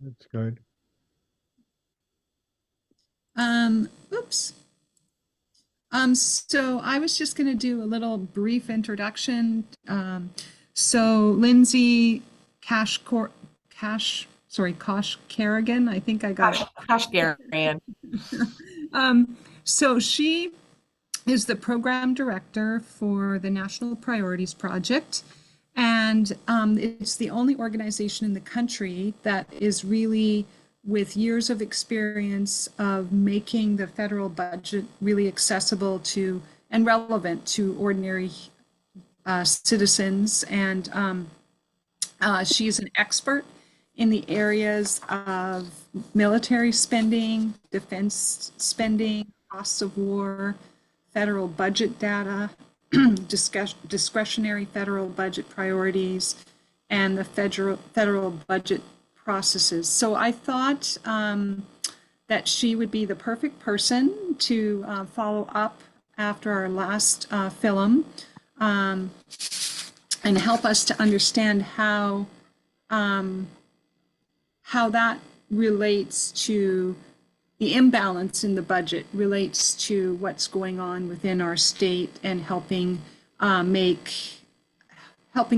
That's good. Oops. So I was just going to do a little brief introduction. Lindsay Kosh Kerrigan, I think I got Gosh, it. Koshgarian. So she is the program director for the National Priorities Project. And it's the only organization in the country that is really with years of experience of making the federal budget really accessible to and relevant to ordinary citizens. And she is an expert in the areas of military spending, defense spending, costs of war, federal budget data, discretionary federal budget priorities, and the federal budget processes. So I thought that she would be the perfect person to follow up after our last film and help us to understand how that relates to the imbalance in the budget relates to what's going on within our state and helping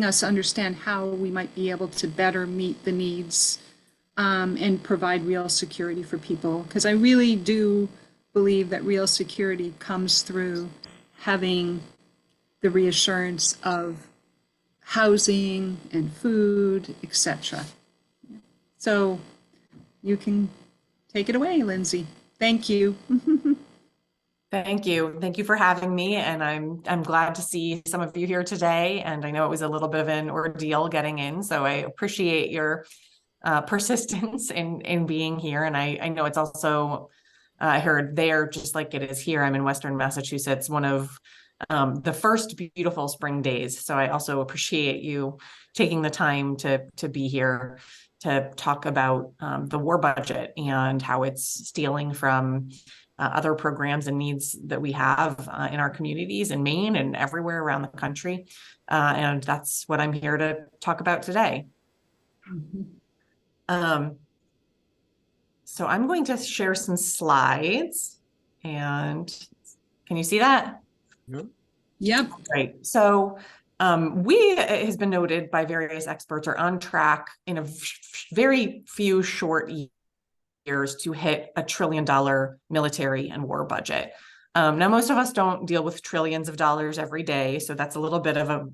us understand how we might be able to better meet the needs and provide real security for people. Because I really do believe that real security comes through having the reassurance of housing and food, etc. So you can take it away, Lindsay. Thank you. Thank you. Thank you for having me. And I'm glad to see some of you here today. And I know it was a little bit of an ordeal getting in, so I appreciate your persistence in being here. And I know it's also, I heard there, just like it is here, I'm in Western Massachusetts, one of the first beautiful spring days. So I also appreciate you taking the time to be here to talk about the war budget and how it's stealing from other programs and needs that we have in our communities in Maine and everywhere around the country. And that's what I'm here to talk about today. Um, so I'm going to share some slides, and can you see that? Yep. Yep. Right. So we, it has been noted by various experts, are on track in a very few short years to hit $1 trillion military and war budget. Now, most of us don't deal with trillions of dollars every day, so that's a little bit of a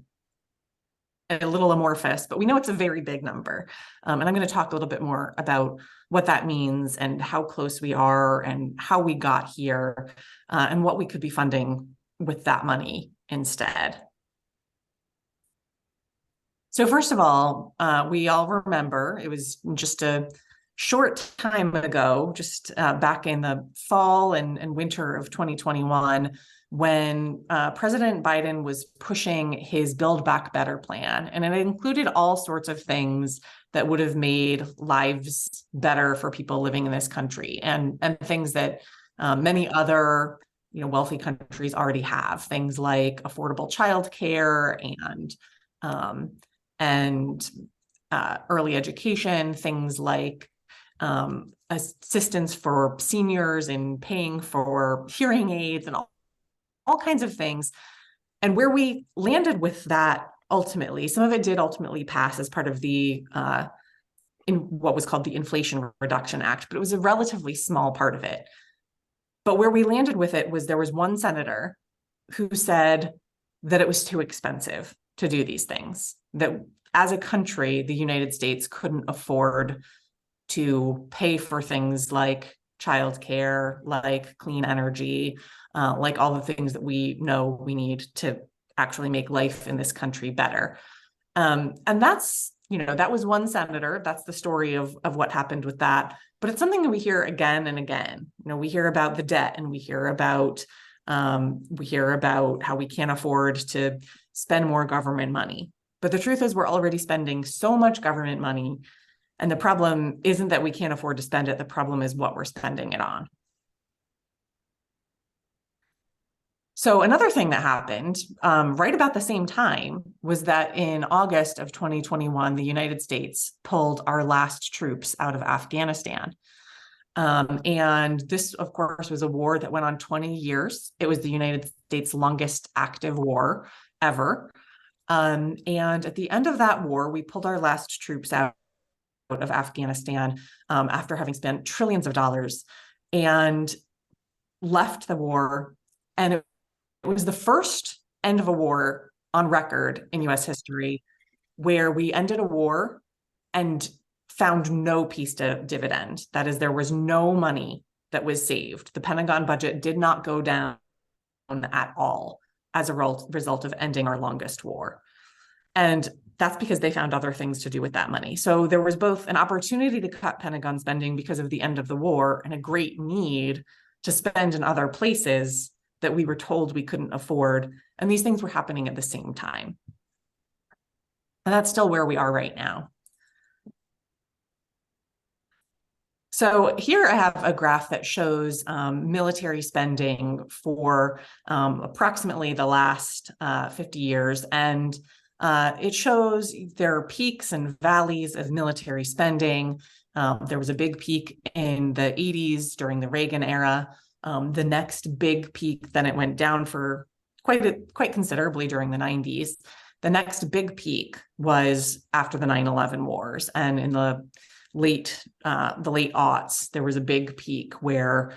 little amorphous, but we know it's a very big number. And I'm going to talk a little bit more about what that means and how close we are and how we got here and what we could be funding with that money instead. So first of all, we all remember it was just a short time ago, just back in the fall and winter of 2021, when President Biden was pushing his Build Back Better plan. And it included all sorts of things that would have made lives better for people living in this country, and things that many other wealthy countries already have, things like affordable childcare um, and early education, things like assistance for seniors in paying for hearing aids and all kinds of things. And where we landed with that ultimately, some of it did ultimately pass as part of the in what was called the Inflation Reduction Act, but it was a relatively small part of it. But where we landed with it was there was one senator who said that it was too expensive to do these things, that as a country, the United States couldn't afford to pay for things like childcare, like clean energy, like all the things that we know we need to actually make life in this country better. And that's, that was one senator. That's the story of what happened with that. But it's something that we hear again and again. We hear about the debt, and we hear about how we can't afford to spend more government money. But the truth is, we're already spending so much government money. And the problem isn't that we can't afford to spend it. The problem is what we're spending it on. So another thing that happened right about the same time was that in August of 2021, the United States pulled our last troops out of Afghanistan. And this, of course, was a war that went on 20 years. It was the United States' longest active war ever. And at the end of that war, we pulled our last troops out of Afghanistan after having spent trillions of dollars and left the war. And it was the first end of a war on record in US history where we ended a war and found no peace dividend. That is, there was no money that was saved. The Pentagon budget did not go down at all as a result of ending our longest war. And that's because they found other things to do with that money. So there was both an opportunity to cut Pentagon spending because of the end of the war and a great need to spend in other places that we were told we couldn't afford. And these things were happening at the same time. And that's still where we are right now. So here I have a graph that shows military spending for approximately the last 50 years. And it shows there are peaks and valleys of military spending. There was a big peak in the 80s during the Reagan era. The next big peak, then it went down for quite considerably during the 90s. The next big peak was after the 9/11 wars, and in the late aughts, there was a big peak where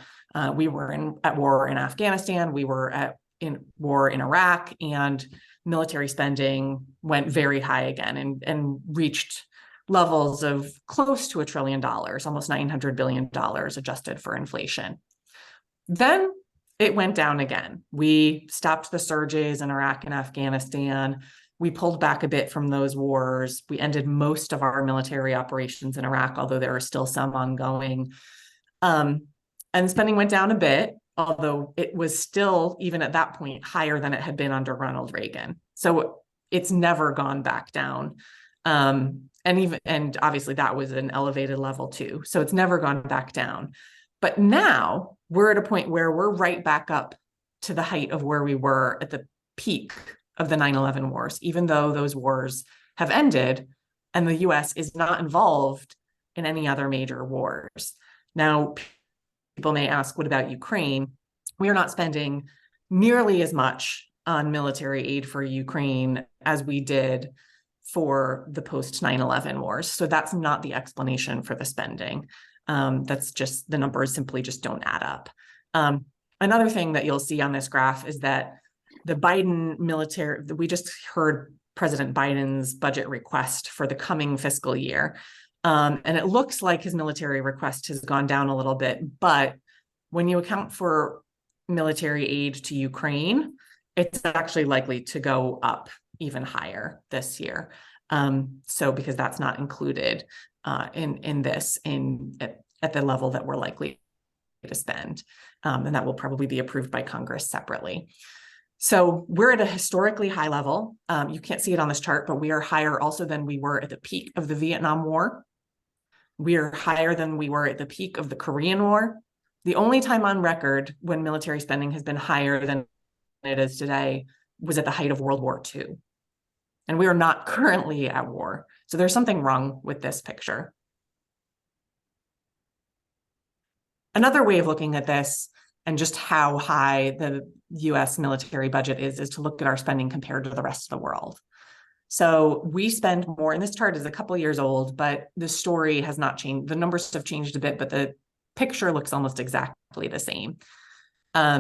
we were at war in Afghanistan, we were in war in Iraq, and military spending went very high again and reached levels of close to $1 trillion, almost $900 billion adjusted for inflation. Then it went down again. We stopped the surges in Iraq and Afghanistan. We pulled back a bit from those wars. We ended most of our military operations in Iraq, although there are still some ongoing. And spending went down a bit, although it was still, even at that point, higher than it had been under Ronald Reagan. So it's never gone back down. And obviously that was an elevated level too. So it's never gone back down. But now we're at a point where we're right back up to the height of where we were at the peak of the 9/11 wars, even though those wars have ended and the US is not involved in any other major wars. Now, people may ask, what about Ukraine? We are not spending nearly as much on military aid for Ukraine as we did for the post 9/11 wars. So that's not the explanation for the spending. That's just, the numbers simply just don't add up. Another thing that you'll see on this graph is that the Biden military, we just heard President Biden's budget request for the coming fiscal year. And it looks like his military request has gone down a little bit, but when you account for military aid to Ukraine, it's actually likely to go up even higher this year. So because that's not included in this at the level that we're likely to spend. And that will probably be approved by Congress separately. So we're at a historically high level. You can't see it on this chart, but we are higher also than we were at the peak of the Vietnam War. We are higher than we were at the peak of the Korean War. The only time on record when military spending has been higher than it is today was at the height of World War II. And we are not currently at war. So there's something wrong with this picture. Another way of looking at this and just how high the US military budget is to look at our spending compared to the rest of the world. So we spend more, and this chart is a couple of years old, but the story has not changed. The numbers have changed a bit, but the picture looks almost exactly the same,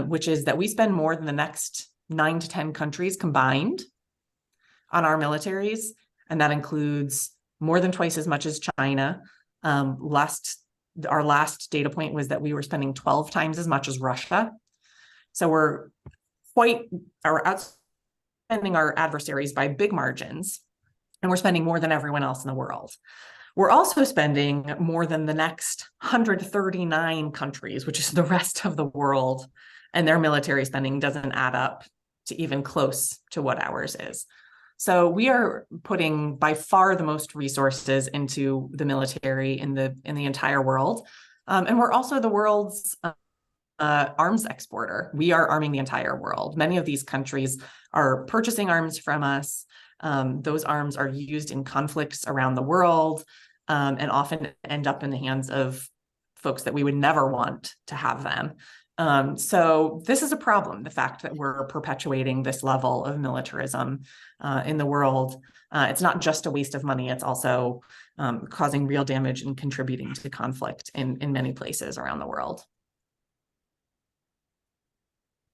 which is that we spend more than the next 9 to 10 countries combined on our militaries. And that includes more than twice as much as China. Our last data point was that we were spending 12 times as much as Russia. So we're outspending our adversaries by big margins, and we're spending more than everyone else in the world. We're also spending more than the next 139 countries, which is the rest of the world, and their military spending doesn't add up to even close to what ours is. So we are putting by far the most resources into the military in the entire world. And we're also the world's arms exporter. We are arming the entire world. Many of these countries are purchasing arms from us. Those arms are used in conflicts around the world, and often end up in the hands of folks that we would never want to have them. So this is a problem, the fact that we're perpetuating this level of militarism in the world. It's not just a waste of money, it's also causing real damage and contributing to conflict in many places around the world.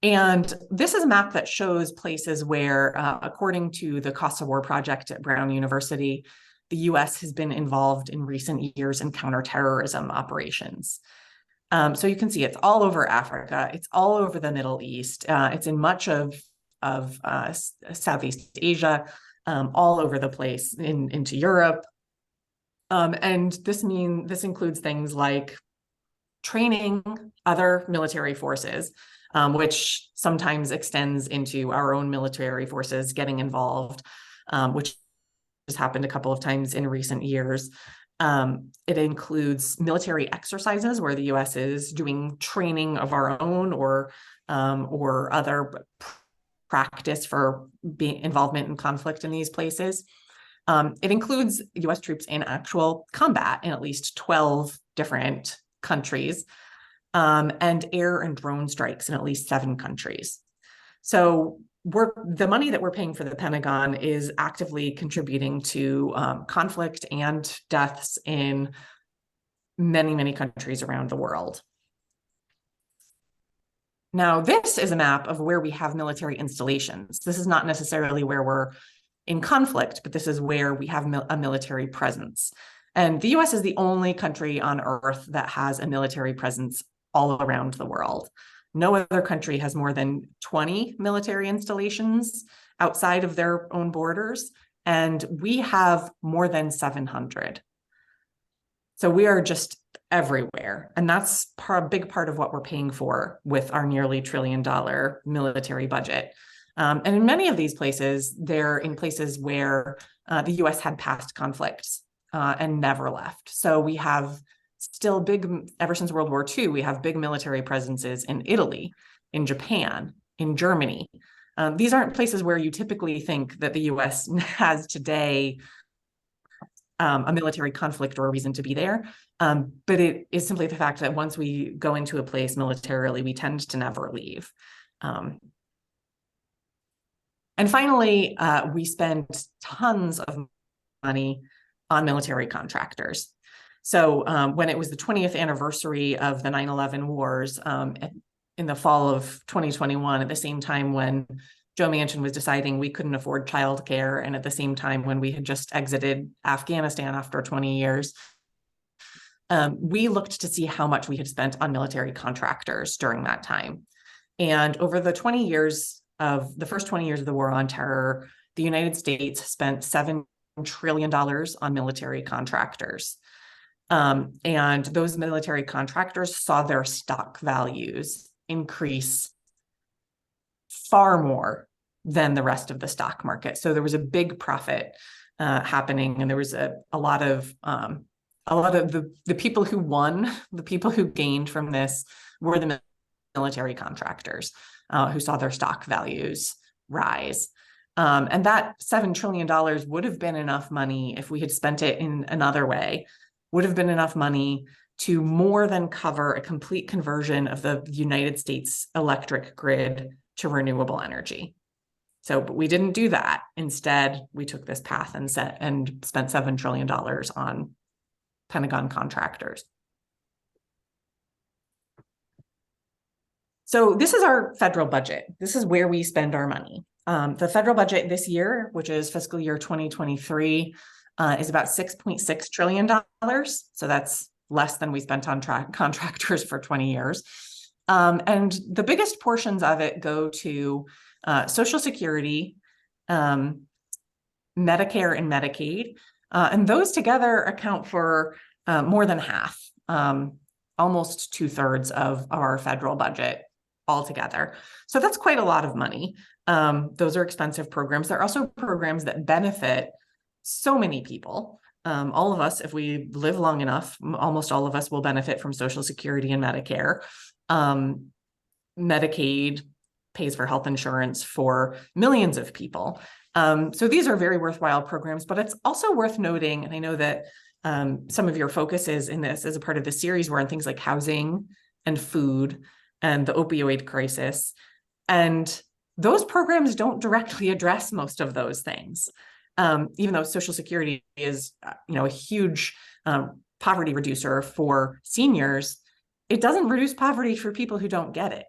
And this is a map that shows places where, according to the Cost of War Project at Brown University, the US has been involved in recent years in counterterrorism operations. So you can see it's all over Africa, it's all over the Middle East, it's in much of Southeast Asia, all over the place into Europe. And this includes things like training other military forces, which sometimes extends into our own military forces getting involved, which has happened a couple of times in recent years. It includes military exercises where the US is doing training of our own or other practice for involvement in conflict in these places. It includes US troops in actual combat in at least 12 different countries, and air and drone strikes in at least 7 countries. So the money that we're paying for the Pentagon is actively contributing to conflict and deaths in many, many countries around the world. Now, this is a map of where we have military installations. This is not necessarily where we're in conflict, but this is where we have a military presence. And the US is the only country on Earth that has a military presence all around the world. No other country has more than 20 military installations outside of their own borders, and we have more than 700. So we are just everywhere, and that's a big part of what we're paying for with our nearly $1 trillion military budget. And in many of these places, they're in places where the US had past conflicts and never left. So we have still ever since World War II, we have big military presences in Italy, in Japan, in Germany. These aren't places where you typically think that the US has today a military conflict or a reason to be there. But it is simply the fact that once we go into a place militarily, we tend to never leave. And finally, we spend tons of money on military contractors. So when it was the 20th anniversary of the 9/11 wars in the fall of 2021, at the same time when Joe Manchin was deciding we couldn't afford childcare, and at the same time when we had just exited Afghanistan after 20 years, we looked to see how much we had spent on military contractors during that time. And over the 20 years of the first 20 years of the war on terror, the United States spent $7 trillion on military contractors. And those military contractors saw their stock values increase far more than the rest of the stock market. So there was a big profit happening, and there was a lot of the people who won, the people who gained from this were the military contractors who saw their stock values rise. And that $7 trillion would have been enough money if we had spent it in another way, would have been enough money to more than cover a complete conversion of the United States electric grid to renewable energy. So, but we didn't do that. Instead, we took this path and spent $7 trillion on Pentagon contractors. So this is our federal budget. This is where we spend our money. The federal budget this year, which is fiscal year 2023, is about $6.6 trillion. So that's less than we spent on contractors for 20 years. And the biggest portions of it go to Social Security, Medicare and Medicaid. And those together account for more than half, almost 2/3 of our federal budget altogether. So that's quite a lot of money. Those are expensive programs. They're also programs that benefit so many people. All of us, if we live long enough, almost all of us will benefit from Social Security and Medicare. Medicaid pays for health insurance for millions of people. So these are very worthwhile programs, but it's also worth noting, and I know that some of your focuses in this as a part of the series were on things like housing and food and the opioid crisis. And those programs don't directly address most of those things. Even though Social Security is, a huge poverty reducer for seniors, it doesn't reduce poverty for people who don't get it.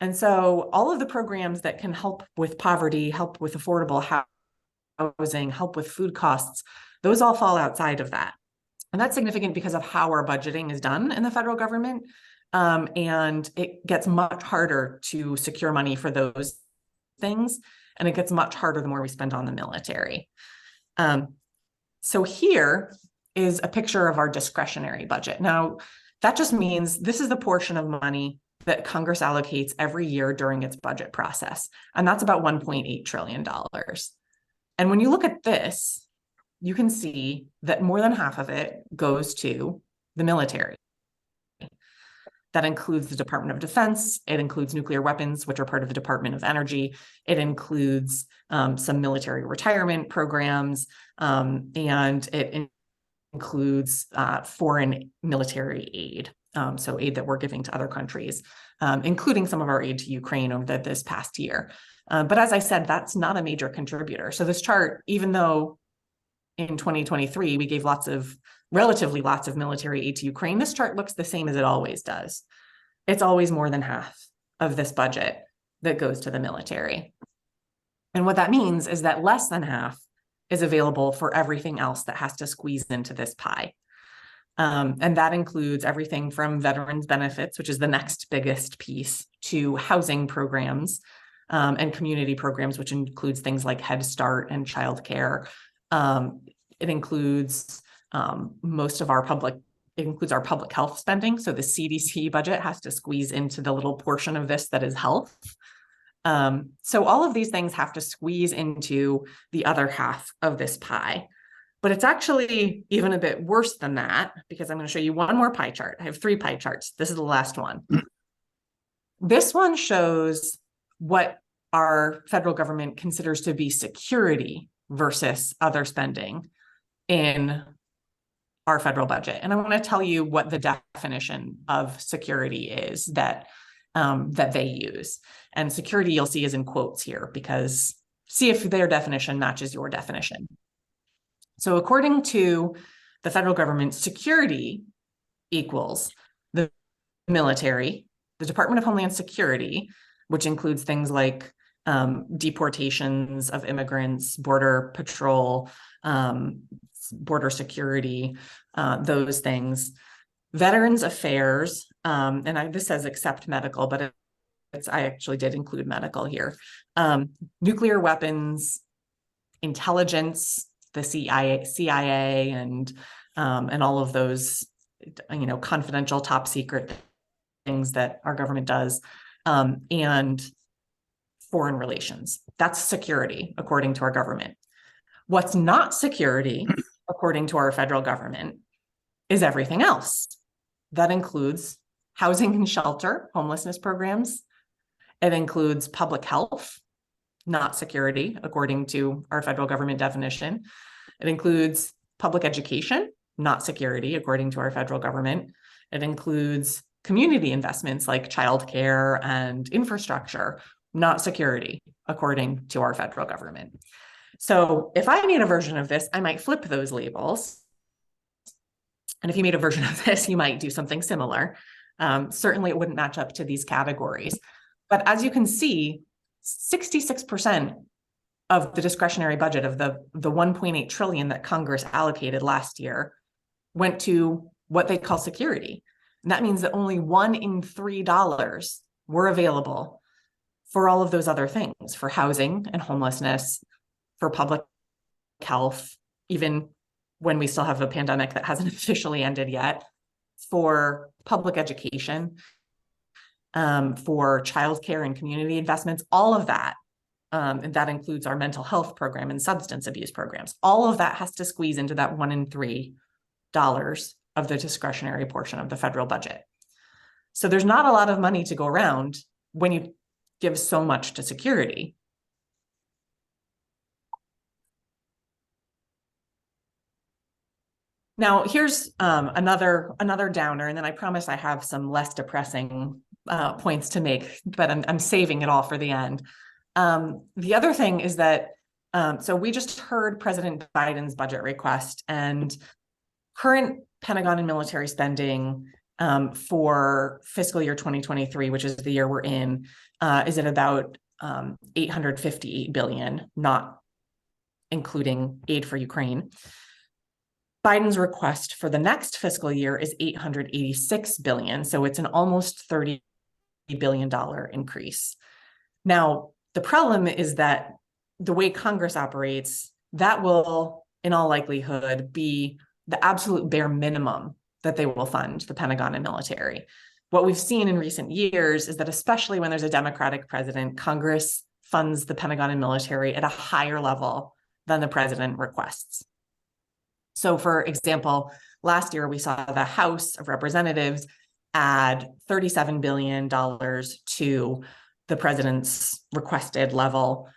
And so all of the programs that can help with poverty, help with affordable housing, help with food costs, those all fall outside of that. And that's significant because of how our budgeting is done in the federal government. And it gets much harder to secure money for those things. And it gets much harder the more we spend on the military. So here is a picture of our discretionary budget. Now, that just means this is the portion of money that Congress allocates every year during its budget process. And that's about $1.8 trillion. And when you look at this, you can see that more than half of it goes to the military. That includes the Department of Defense. It includes nuclear weapons, which are part of the Department of Energy. It includes some military retirement programs, and it includes foreign military aid. So aid that we're giving to other countries, including some of our aid to Ukraine over this past year. But as I said, that's not a major contributor. So this chart, even though in 2023, we gave relatively lots of military aid to Ukraine, this chart looks the same as it always does. It's always more than half of this budget that goes to the military. And what that means is that less than half is available for everything else that has to squeeze into this pie. And that includes everything from veterans benefits, which is the next biggest piece, to housing programs and community programs, which includes things like Head Start and childcare. It includes our public health spending. So the CDC budget has to squeeze into the little portion of this that is health. So all of these things have to squeeze into the other half of this pie. But it's actually even a bit worse than that, because I'm going to show you one more pie chart. I have 3 pie charts. This is the last one. This one shows what our federal government considers to be security versus other spending in our federal budget. And I want to tell you what the definition of security is that they use. And security, you'll see, is in quotes here, because see if their definition matches your definition. So according to the federal government, security equals the military, the Department of Homeland Security, which includes things like deportations of immigrants, border patrol, border security, those things, Veterans Affairs, and this says except medical, but I actually did include medical here, nuclear weapons, intelligence, the CIA and all of those, confidential, top secret things that our government does, and foreign relations. That's security, according to our government. What's not security, according to our federal government, is everything else. That includes housing and shelter, homelessness programs. It includes public health, not security, according to our federal government definition. It includes public education, not security, according to our federal government. It includes community investments like childcare and infrastructure, not security, according to our federal government. So if I made a version of this, I might flip those labels. And if you made a version of this, you might do something similar. Certainly, it wouldn't match up to these categories. But as you can see, 66% of the discretionary budget of the 1.8 trillion that Congress allocated last year went to what they call security. And that means that only $1 in $3 were available for all of those other things, for housing and homelessness, for public health, even when we still have a pandemic that hasn't officially ended yet, for public education, for childcare and community investments, all of that. And that includes our mental health program and substance abuse programs. All of that has to squeeze into that $1 in $3 of the discretionary portion of the federal budget. So there's not a lot of money to go around when you give so much to security. Now, here's another downer, and then I promise I have some less depressing points to make, but I'm saving it all for the end. The other thing is that, so we just heard President Biden's budget request, and current Pentagon and military spending for fiscal year 2023, which is the year we're in, is at about 858 billion, not including aid for Ukraine. Biden's request for the next fiscal year is 886 billion, so it's an almost $30 billion increase. Now, the problem is that the way Congress operates, that will, in all likelihood, be the absolute bare minimum that they will fund the Pentagon and military. What we've seen in recent years is that, especially when there's a Democratic president, Congress funds the Pentagon and military at a higher level than the president requests. So, for example, last year we saw the House of Representatives add $37 billion to the president's requested level.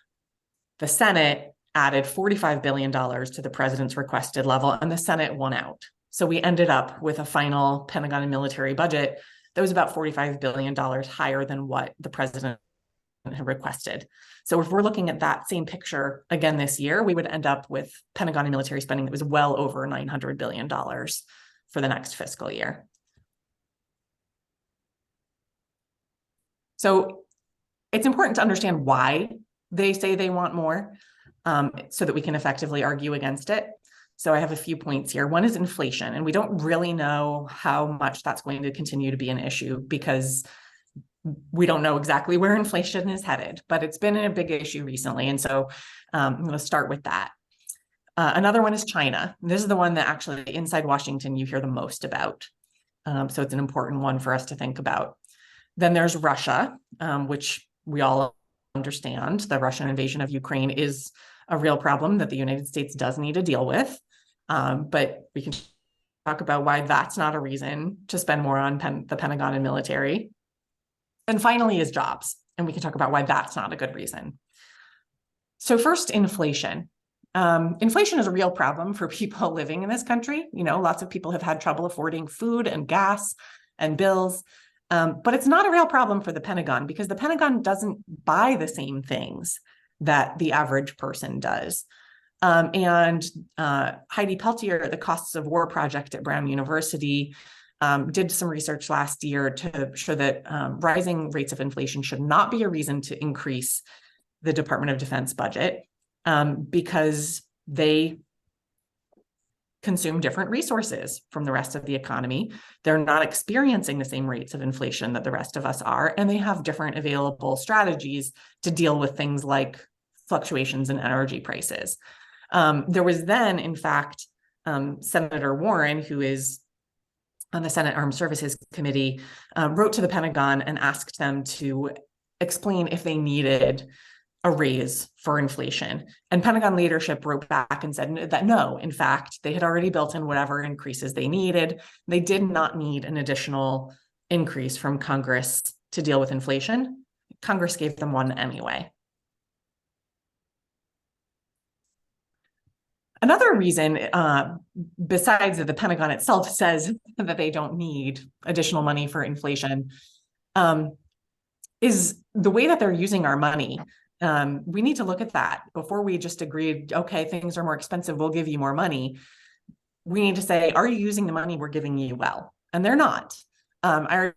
The Senate added $45 billion to the president's requested level, and the Senate won out. So we ended up with a final Pentagon and military budget that was about $45 billion higher than what the president had requested. So if we're looking at that same picture again this year, we would end up with Pentagon and military spending that was well over $900 billion for the next fiscal year. So it's important to understand why they say they want more, so that we can effectively argue against it. So I have a few points here. One is inflation, and we don't really know how much that's going to continue to be an issue because we don't know exactly where inflation is headed, but it's been a big issue recently. And so I'm going to start with that. Another one is China. This is the one that actually inside Washington you hear the most about. So it's an important one for us to think about. Then there's Russia, which we all understand. The Russian invasion of Ukraine is a real problem that the United States does need to deal with. But we can talk about why that's not a reason to spend more on the Pentagon and military. And finally is jobs. And we can talk about why that's not a good reason. So first, inflation. Inflation is a real problem for people living in this country. You know, lots of people have had trouble affording food and gas and bills. But it's not a real problem for the Pentagon because the Pentagon doesn't buy the same things that the average person does. And Heidi Peltier, the Costs of War Project at Brown University, did some research last year to show that rising rates of inflation should not be a reason to increase the Department of Defense budget because they consume different resources from the rest of the economy. They're not experiencing the same rates of inflation that the rest of us are, and they have different available strategies to deal with things like fluctuations in energy prices. There was then, in fact, Senator Warren, who is on the Senate Armed Services Committee, wrote to the Pentagon and asked them to explain if they needed a raise for inflation. And Pentagon leadership wrote back and said that no, in fact, they had already built in whatever increases they needed. They did not need an additional increase from Congress to deal with inflation. Congress gave them one anyway. Another reason, besides that the Pentagon itself says that they don't need additional money for inflation, is the way that they're using our money. We need to look at that before we just agreed, okay, things are more expensive, we'll give you more money. We need to say, are you using the money we're giving you well? And they're not. I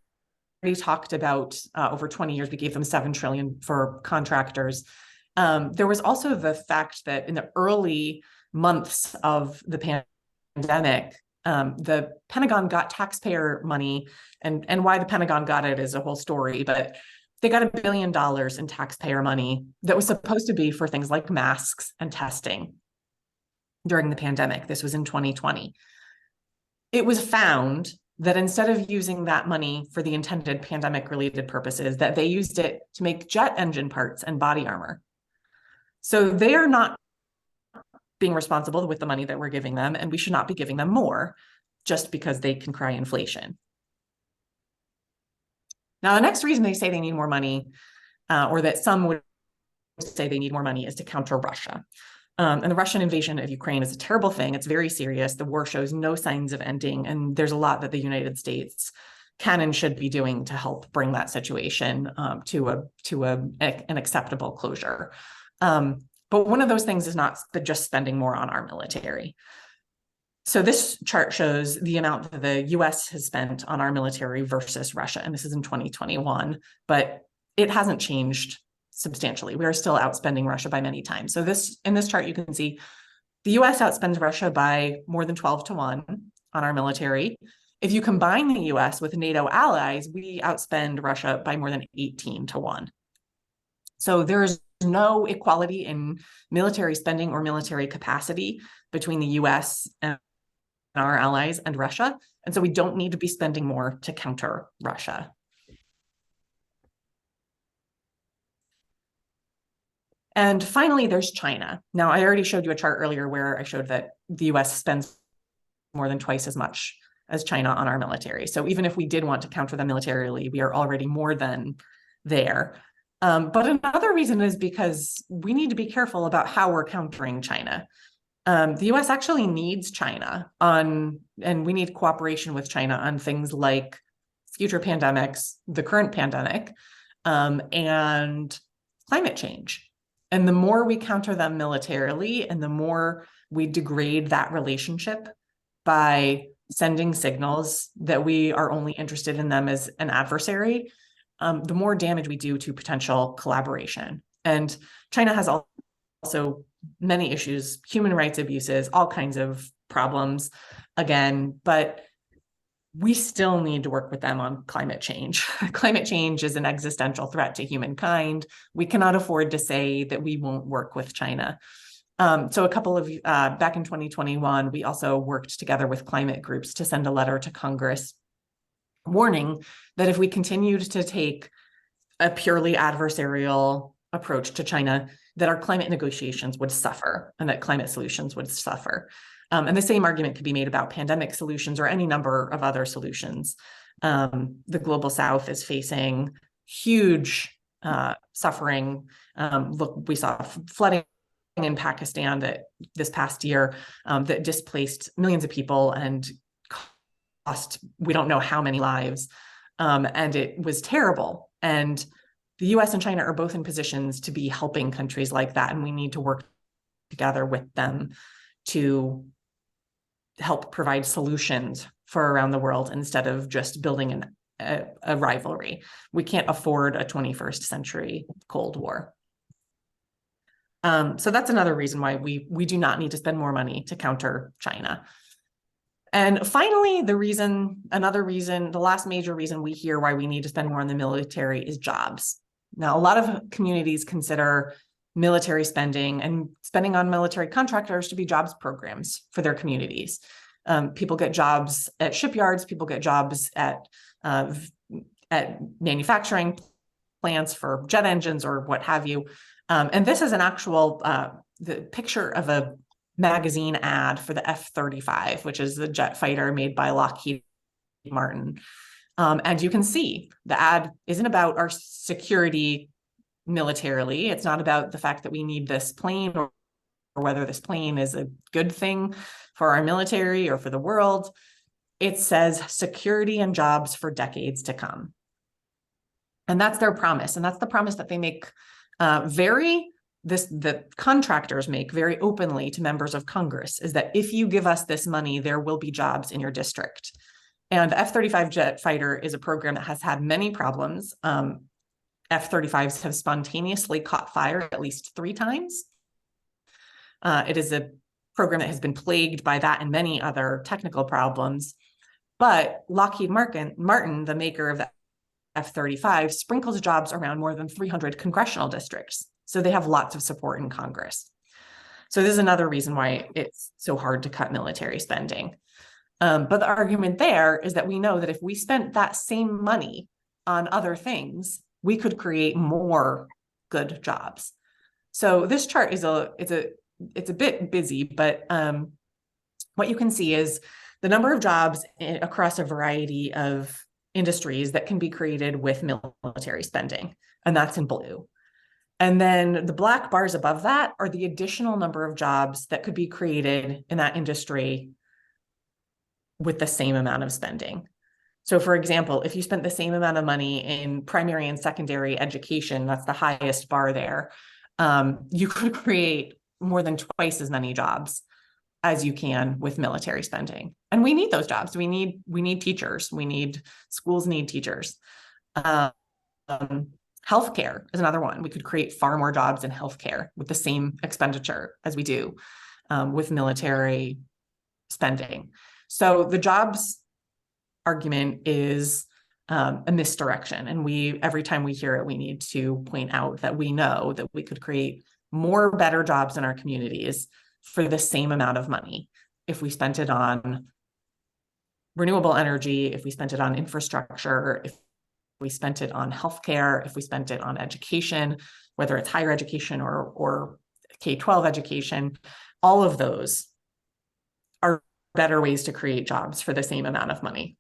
already talked about over 20 years, we gave them $7 trillion for contractors. There was also the fact that in the early months of the pandemic, the Pentagon got taxpayer money, and why the Pentagon got it is a whole story, but they got $1 billion in taxpayer money that was supposed to be for things like masks and testing during the pandemic. This was in 2020. It was found that instead of using that money for the intended pandemic-related purposes, that they used it to make jet engine parts and body armor. So they are not being responsible with the money that we're giving them, and we should not be giving them more just because they can cry inflation. Now, the next reason they say they need more money, or that some would say they need more money, is to counter Russia. And the Russian invasion of Ukraine is a terrible thing. It's very serious. The war shows no signs of ending, and there's a lot that the United States can and should be doing to help bring that situation to an acceptable closure. But one of those things is not just spending more on our military. So this chart shows the amount that the US has spent on our military versus Russia, and this is in 2021, but it hasn't changed substantially. We are still outspending Russia by many times. So in this chart, you can see the US outspends Russia by more than 12-1 on our military. If you combine the US with NATO allies, we outspend Russia by more than 18-1. So there's no equality in military spending or military capacity between the US and our allies and Russia. And so we don't need to be spending more to counter Russia. And finally, there's China. Now, I already showed you a chart earlier where I showed that the US spends more than twice as much as China on our military. So even if we did want to counter them militarily, we are already more than there. But another reason is because we need to be careful about how we're countering China. The US actually needs China and we need cooperation with China on things like future pandemics, the current pandemic, and climate change. And the more we counter them militarily and the more we degrade that relationship by sending signals that we are only interested in them as an adversary, the more damage we do to potential collaboration. And China has also many issues, human rights abuses, all kinds of problems, again, but we still need to work with them on climate change. Climate change is an existential threat to humankind. We cannot afford to say that we won't work with China. So a couple of, back in 2021, we also worked together with climate groups to send a letter to Congress warning that if we continued to take a purely adversarial approach to China, that our climate negotiations would suffer and that climate solutions would suffer. And the same argument could be made about pandemic solutions or any number of other solutions. The global South is facing huge suffering. Look, we saw flooding in Pakistan this past year that displaced millions of people and cost, we don't know how many lives. And it was terrible. And the US and China are both in positions to be helping countries like that. And we need to work together with them to help provide solutions for around the world instead of just building a rivalry. We can't afford a 21st century Cold War. So that's another reason why we do not need to spend more money to counter China. And finally, the last major reason we hear why we need to spend more on the military is jobs. Now, a lot of communities consider military spending and spending on military contractors to be jobs programs for their communities. People get jobs at shipyards, people get jobs at manufacturing plants for jet engines or what have you. And this is an actual the picture of a magazine ad for the F-35, which is the jet fighter made by Lockheed Martin. And you can see the ad isn't about our security militarily. It's not about the fact that we need this plane or whether this plane is a good thing for our military or for the world. It says security and jobs for decades to come. And that's their promise. And that's the promise that they make the contractors make very openly to members of Congress, is that if you give us this money, there will be jobs in your district. And the F-35 jet fighter is a program that has had many problems. F-35s have spontaneously caught fire at least 3 times. It is a program that has been plagued by that and many other technical problems. But Lockheed Martin, the maker of the F-35, sprinkles jobs around more than 300 congressional districts. So they have lots of support in Congress. So this is another reason why it's so hard to cut military spending. But the argument there is that we know that if we spent that same money on other things, we could create more good jobs. So this chart is it's a bit busy, but what you can see is the number of jobs across a variety of industries that can be created with military spending, and that's in blue. And then the black bars above that are the additional number of jobs that could be created in that industry with the same amount of spending. So for example, if you spent the same amount of money in primary and secondary education, that's the highest bar there, you could create more than twice as many jobs as you can with military spending. And we need those jobs. We need teachers. Schools need teachers. Healthcare is another one. We could create far more jobs in healthcare with the same expenditure as we do with military spending. So the jobs argument is a misdirection. And every time we hear it, we need to point out that we know that we could create more better jobs in our communities for the same amount of money if we spent it on renewable energy, if we spent it on infrastructure, if we spent it on healthcare, if we spent it on education, whether it's higher education or K-12 education. All of those are better ways to create jobs for the same amount of money.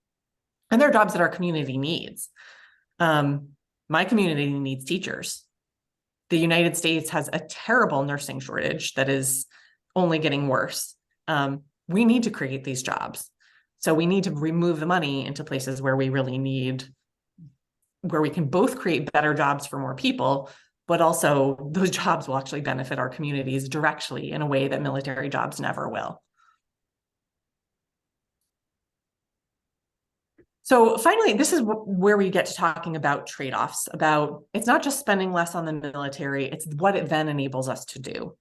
And they're jobs that our community needs. My community needs teachers. The United States has a terrible nursing shortage that is only getting worse. We need to create these jobs. So we need to remove the money into places where we really need, where we can both create better jobs for more people, but also those jobs will actually benefit our communities directly in a way that military jobs never will. So finally, this is where we get to talking about trade-offs, about it's not just spending less on the military, it's what it then enables us to do.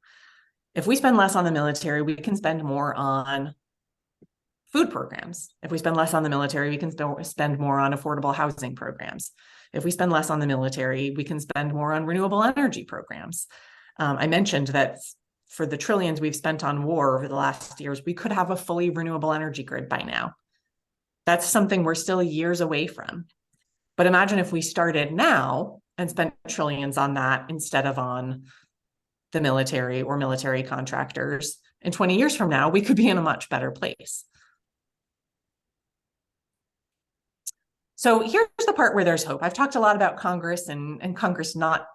If we spend less on the military, we can spend more on food programs. If we spend less on the military, we can spend more on affordable housing programs. If we spend less on the military, we can spend more on renewable energy programs. I mentioned that for the trillions we've spent on war over the last years, we could have a fully renewable energy grid by now. That's something we're still years away from. But imagine if we started now and spent trillions on that instead of on the military or military contractors. In 20 years from now, we could be in a much better place. So here's the part where there's hope. I've talked a lot about Congress and Congress not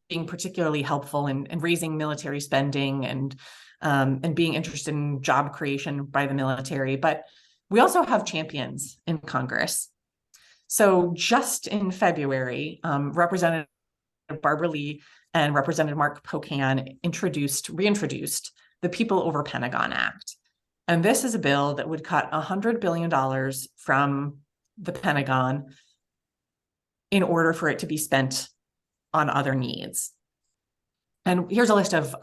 being particularly helpful in raising military spending and being interested in job creation by the military, but we also have champions in Congress. So just in February, Representative Barbara Lee and Representative Mark Pocan reintroduced the People Over Pentagon Act. And this is a bill that would cut $100 billion from the Pentagon in order for it to be spent on other needs. And here's a list of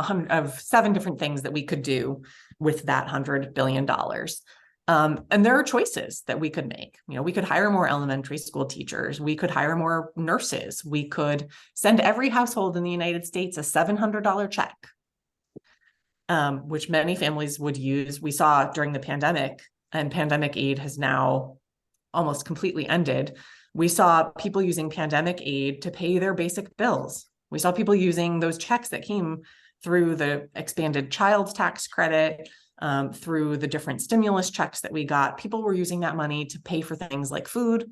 7 different things that we could do with that $100 billion. And there are choices that we could make. You know, we could hire more elementary school teachers. We could hire more nurses. We could send every household in the United States a $700 check, which many families would use. We saw during the pandemic, and pandemic aid has now almost completely ended. We saw people using pandemic aid to pay their basic bills. We saw people using those checks that came through the expanded child tax credit, through the different stimulus checks that we got. People were using that money to pay for things like food,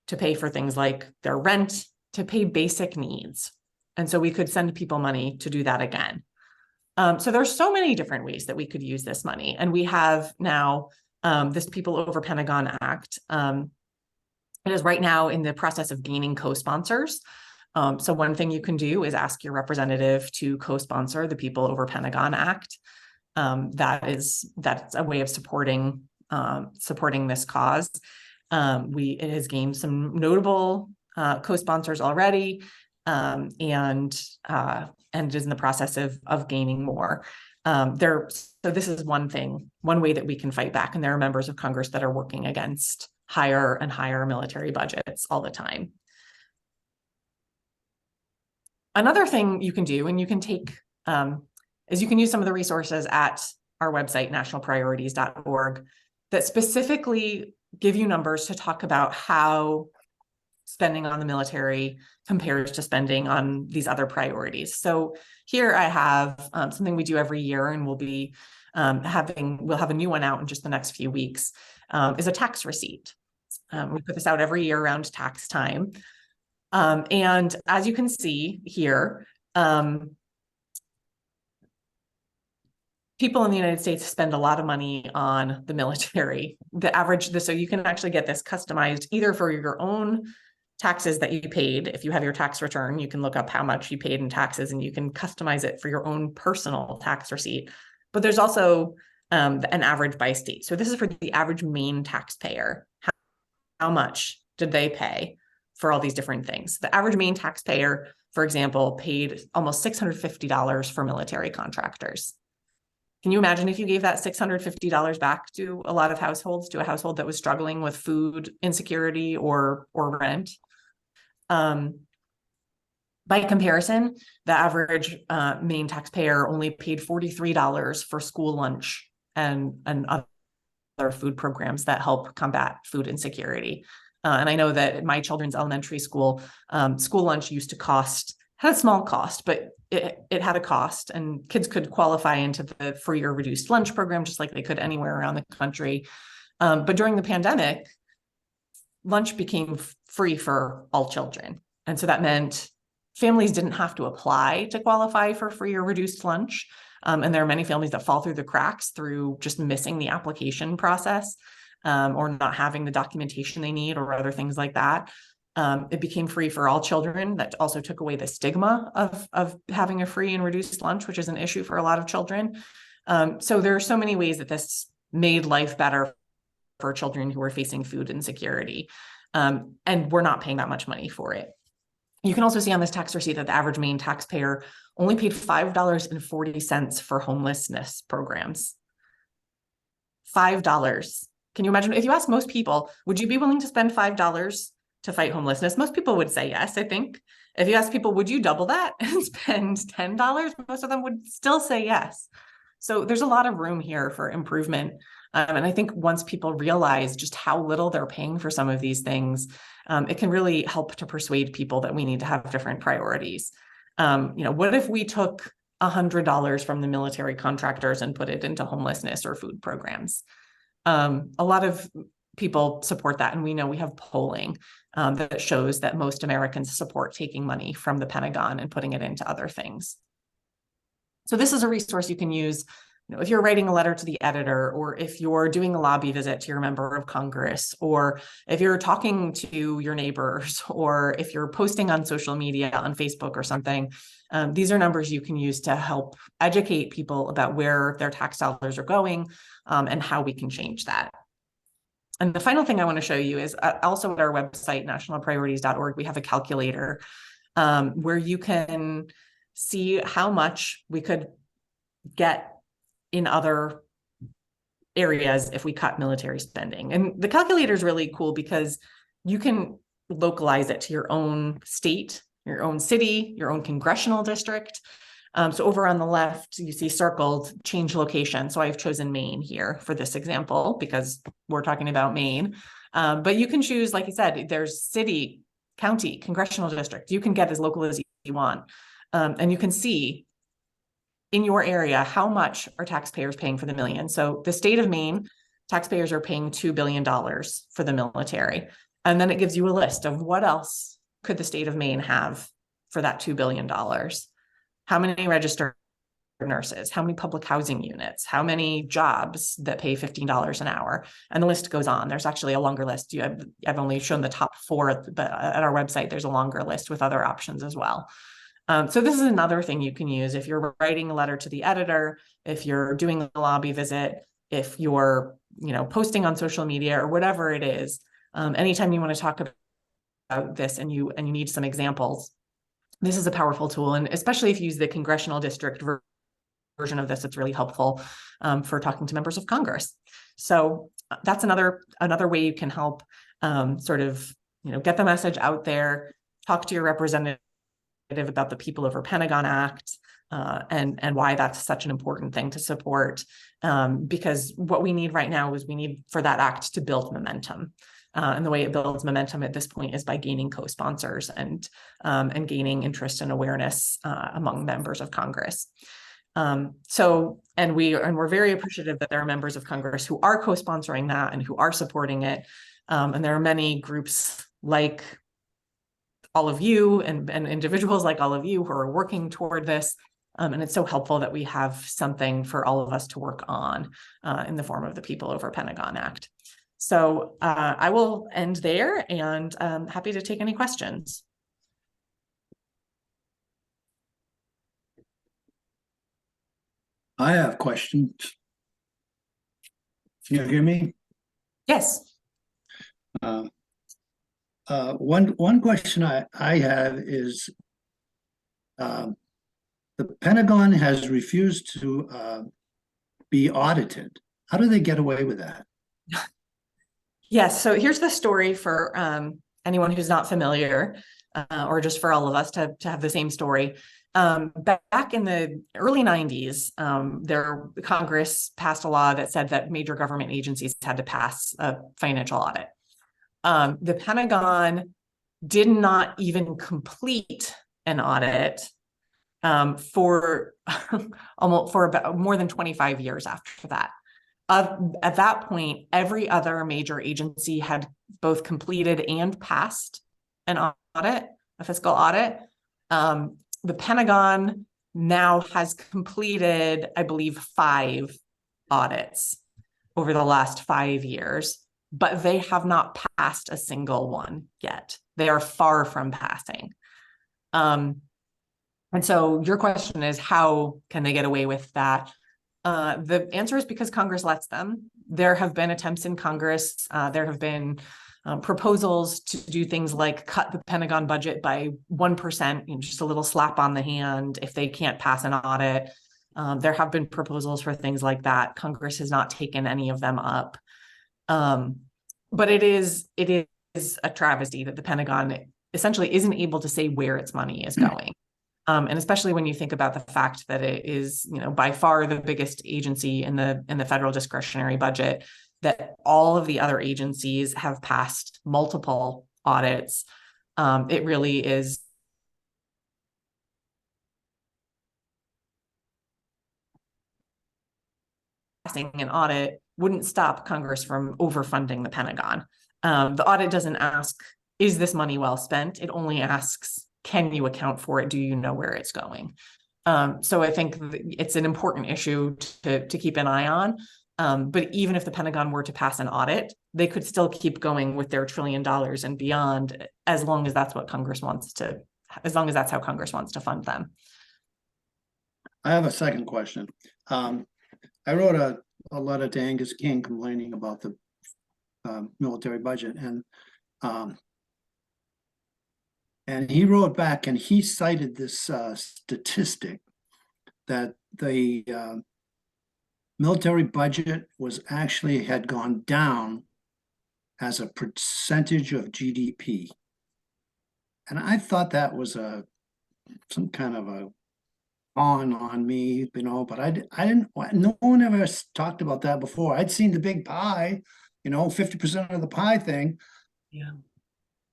to pay for things like their rent, to pay basic needs. And so we could send people money to do that again. So there's so many different ways that we could use this money. And we have now this People Over Pentagon Act. It is right now in the process of gaining co-sponsors. So one thing you can do is ask your representative to co-sponsor the People Over Pentagon Act. That's a way of supporting this cause. It has gained some notable co-sponsors already, and is in the process of gaining more. So this is one way that we can fight back, and there are members of Congress that are working against higher and higher military budgets all the time. Another thing you can do, and you can take, is you can use some of the resources at our website, nationalpriorities.org, that specifically give you numbers to talk about how spending on the military compares to spending on these other priorities. So here I have something we do every year, and we'll have a new one out in just the next few weeks, is a tax receipt. We put this out every year around tax time. And as you can see here, people in the United States spend a lot of money on the military. So you can actually get this customized either for your own taxes that you paid. If you have your tax return, you can look up how much you paid in taxes and you can customize it for your own personal tax receipt. But there's also an average by state. So this is for the average Maine taxpayer. How much did they pay for all these different things? The average Maine taxpayer, for example, paid almost $650 for military contractors. Can you imagine if you gave that $650 back to a lot of households, to a household that was struggling with food insecurity or rent? By comparison, the average Maine taxpayer only paid $43 for school lunch and other food programs that help combat food insecurity. And I know that at my children's elementary school, school lunch used to had a small cost, but it had a cost, and kids could qualify into the free or reduced lunch program just like they could anywhere around the country. But during the pandemic, lunch became free for all children. And so that meant families didn't have to apply to qualify for free or reduced lunch. And there are many families that fall through the cracks through just missing the application process, or not having the documentation they need or other things like that. It became free for all children. That also took away the stigma of having a free and reduced lunch, which is an issue for a lot of children. So there are so many ways that this made life better for children who are facing food insecurity. And we're not paying that much money for it. You can also see on this tax receipt that the average Maine taxpayer only paid $5.40 for homelessness programs. $5. Can you imagine if you ask most people, would you be willing to spend $5 to fight homelessness? Most people would say yes, I think. If you ask people, would you double that and spend $10? Most of them would still say yes. So there's a lot of room here for improvement. And I think once people realize just how little they're paying for some of these things, it can really help to persuade people that we need to have different priorities. What if we took $100 from the military contractors and put it into homelessness or food programs? A lot of people support that. And we know we have polling that shows that most Americans support taking money from the Pentagon and putting it into other things. So this is a resource you can use, if you're writing a letter to the editor, or if you're doing a lobby visit to your member of Congress, or if you're talking to your neighbors, or if you're posting on social media, on Facebook or something. These are numbers you can use to help educate people about where their tax dollars are going, and how we can change that. And the final thing I want to show you is also at our website, nationalpriorities.org, we have a calculator where you can see how much we could get in other areas if we cut military spending. And the calculator is really cool because you can localize it to your own state, your own city, your own congressional district. So over on the left, you see circled change location. So I've chosen Maine here for this example because we're talking about Maine. But you can choose, like I said, there's city, county, congressional district. You can get as local as you want. And you can see in your area how much are taxpayers paying for the million. So the state of Maine, taxpayers are paying $2 billion for the military. And then it gives you a list of what else could the state of Maine have for that $2 billion. How many registered nurses, how many public housing units, how many jobs that pay $15 an hour, and the list goes on. There's actually a longer list. I've only shown the top 4, but at our website, there's a longer list with other options as well. So this is another thing you can use if you're writing a letter to the editor, if you're doing a lobby visit, if you're, posting on social media or whatever it is. Anytime you want to talk about this and you need some examples, this is a powerful tool. And especially if you use the congressional district version of this, it's really helpful for talking to members of Congress. So that's another way you can help get the message out there, talk to your representative about the People Over Pentagon Act, and why that's such an important thing to support. Because what we need right now is we need for that act to build momentum. And the way it builds momentum at this point is by gaining co-sponsors and gaining interest and awareness among members of Congress. We're very appreciative that there are members of Congress who are co-sponsoring that and who are supporting it. And there are many groups like all of you and individuals like all of you who are working toward this. And it's so helpful that we have something for all of us to work on in the form of the People Over Pentagon Act. So I will end there, and I'm happy to take any questions. I have questions. Can you hear me? Yes. One question I have is the Pentagon has refused to be audited. How do they get away with that? Yes. So here's the story for anyone who's not familiar, or just for all of us to have the same story. Back in the early 90s, Congress passed a law that said that major government agencies had to pass a financial audit. The Pentagon did not even complete an audit for about more than 25 years after that. At that point, every other major agency had both completed and passed an audit, a fiscal audit. The Pentagon now has completed, I believe, 5 audits over the last 5 years, but they have not passed a single one yet. They are far from passing. And so your question is, how can they get away with that? The answer is because Congress lets them. There have been attempts in Congress. There have been proposals to do things like cut the Pentagon budget by 1%, just a little slap on the hand if they can't pass an audit. There have been proposals for things like that. Congress has not taken any of them up. But it is a travesty that the Pentagon essentially isn't able to say where its money is going. And especially when you think about the fact that it is, by far the biggest agency in the federal discretionary budget, that all of the other agencies have passed multiple audits. It really is passing an audit wouldn't stop Congress from overfunding the Pentagon. The audit doesn't ask, is this money well spent? It only asks, can you account for it? Do you know where it's going? So I think it's an important issue to keep an eye on. But even if the Pentagon were to pass an audit, they could still keep going with their $1 trillion and beyond, as long as that's what Congress wants to, as long as that's how Congress wants to fund them. I have a second question. I wrote a letter to Angus King complaining about the military budget, and he wrote back and he cited this statistic that the military budget had gone down as a percentage of GDP. And I thought that was some kind of a on me, but I didn't, no one ever talked about that before. I'd seen the big pie, 50% of the pie thing. Yeah.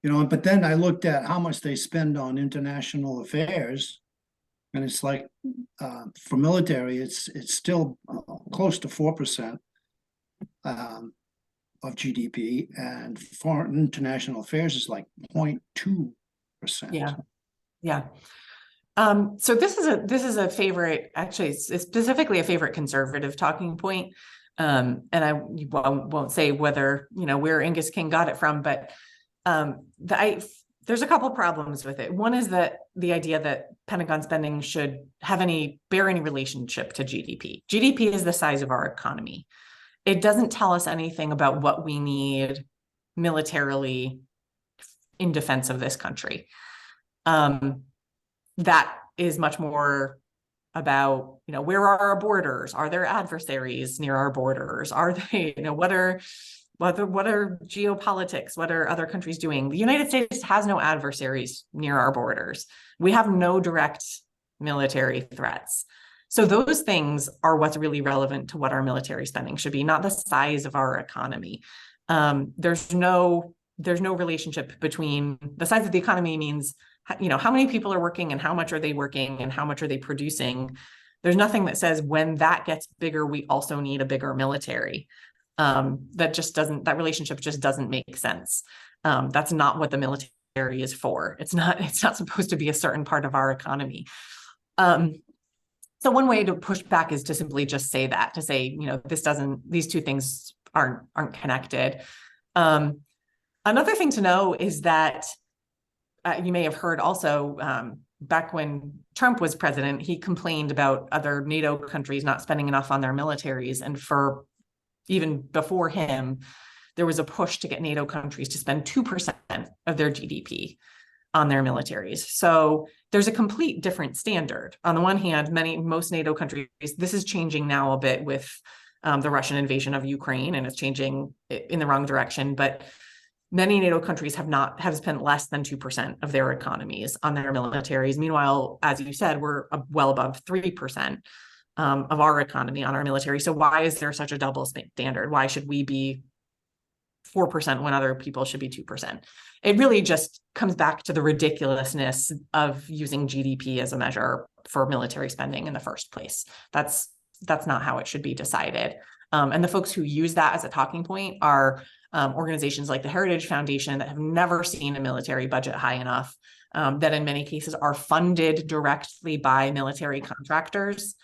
But then I looked at how much they spend on international affairs, and it's like for military, it's still close to 4% of GDP, and foreign international affairs is like 0.2%. Yeah. So this is a favorite, actually, it's specifically a favorite conservative talking point. And I won't say whether, where Angus King got it from, but there's a couple problems with it. One is that the idea that Pentagon spending should bear any relationship to GDP. GDP is the size of our economy. It doesn't tell us anything about what we need militarily in defense of this country. That is much more about, where are our borders? Are there adversaries near our borders? Are they, what are geopolitics? What are other countries doing? The United States has no adversaries near our borders. We have no direct military threats. So those things are what's really relevant to what our military spending should be, not the size of our economy. There's no relationship between the size of the economy means, how many people are working and how much are they working and how much are they producing. There's nothing that says when that gets bigger, we also need a bigger military. That relationship just doesn't make sense. That's not what the military is for. It's not supposed to be a certain part of our economy. So one way to push back is to simply just say that, to say, these two things aren't connected. Another thing to know is that you may have heard also, back when Trump was president, he complained about other NATO countries not spending enough on their militaries. And for even before him, there was a push to get NATO countries to spend 2% of their GDP on their militaries. So there's a complete different standard. On the one hand, most NATO countries, this is changing now a bit with the Russian invasion of Ukraine, and it's changing in the wrong direction. But many NATO countries have spent less than 2% of their economies on their militaries. Meanwhile, as you said, we're well above 3% of our economy on our military. So why is there such a double standard? Why should we be 4% when other people should be 2%? It really just comes back to the ridiculousness of using GDP as a measure for military spending in the first place. That's not how it should be decided. And the folks who use that as a talking point are organizations like the Heritage Foundation that have never seen a military budget high enough, that in many cases are funded directly by military contractors.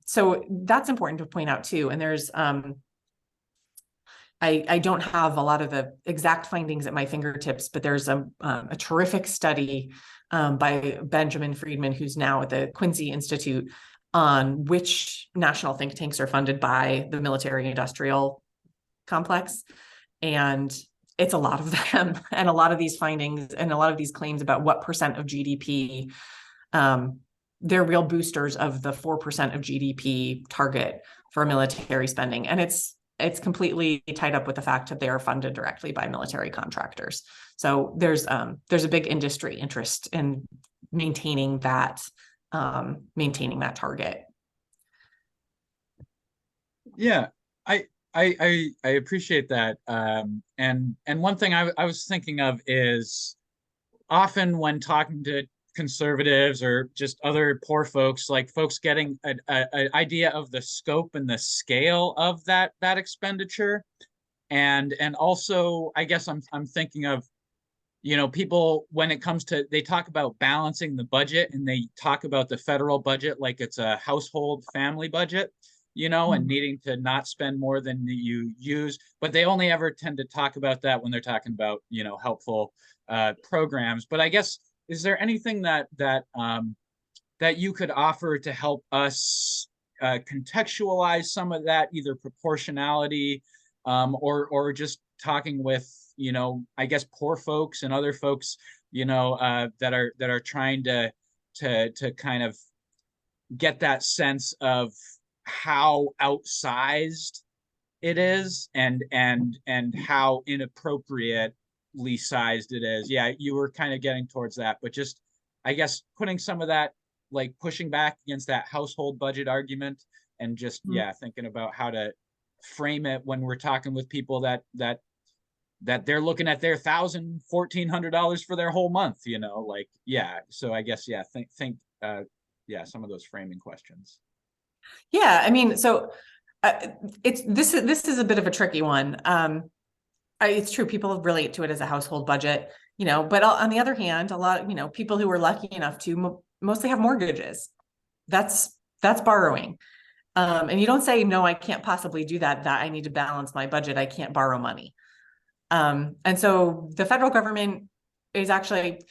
So that's important to point out too. And there's, I don't have a lot of the exact findings at my fingertips, but there's a terrific study by Benjamin Friedman, who's now at the Quincy Institute, on which national think tanks are funded by the military industrial complex. And it's a lot of them. And a lot of these findings and a lot of these claims about what percent of GDP, they're real boosters of the 4% of GDP target for military spending. And it's completely tied up with the fact that they are funded directly by military contractors. So there's a big industry interest in maintaining that target. Yeah, I appreciate that. And one thing I was thinking of is often when talking to conservatives or just other poor folks, like folks getting an idea of the scope and the scale of that expenditure. And also, I guess I'm thinking of, people, when it comes to, they talk about balancing the budget, and they talk about the federal budget like it's a household family budget, and needing to not spend more than you use. But they only ever tend to talk about that when they're talking about, helpful programs. But I guess, is there anything that you could offer to help us contextualize some of that, either proportionality, or just talking with, I guess, poor folks and other folks, that are trying to kind of get that sense of how outsized it is, and how inappropriately sized it is. Yeah, you were kind of getting towards that, but just, I guess, putting some of that, like pushing back against that household budget argument, and just thinking about how to frame it when we're talking with people that they're looking at their $1,000-$1,400 for their whole month, so I guess think some of those framing questions. Yeah, I mean, so this is a bit of a tricky one. It's true, people relate to it as a household budget, but on the other hand, a lot, people who are lucky enough to mostly have mortgages, that's borrowing. And you don't say, no, I can't possibly do that I need to balance my budget, I can't borrow money. And so the federal government is actually,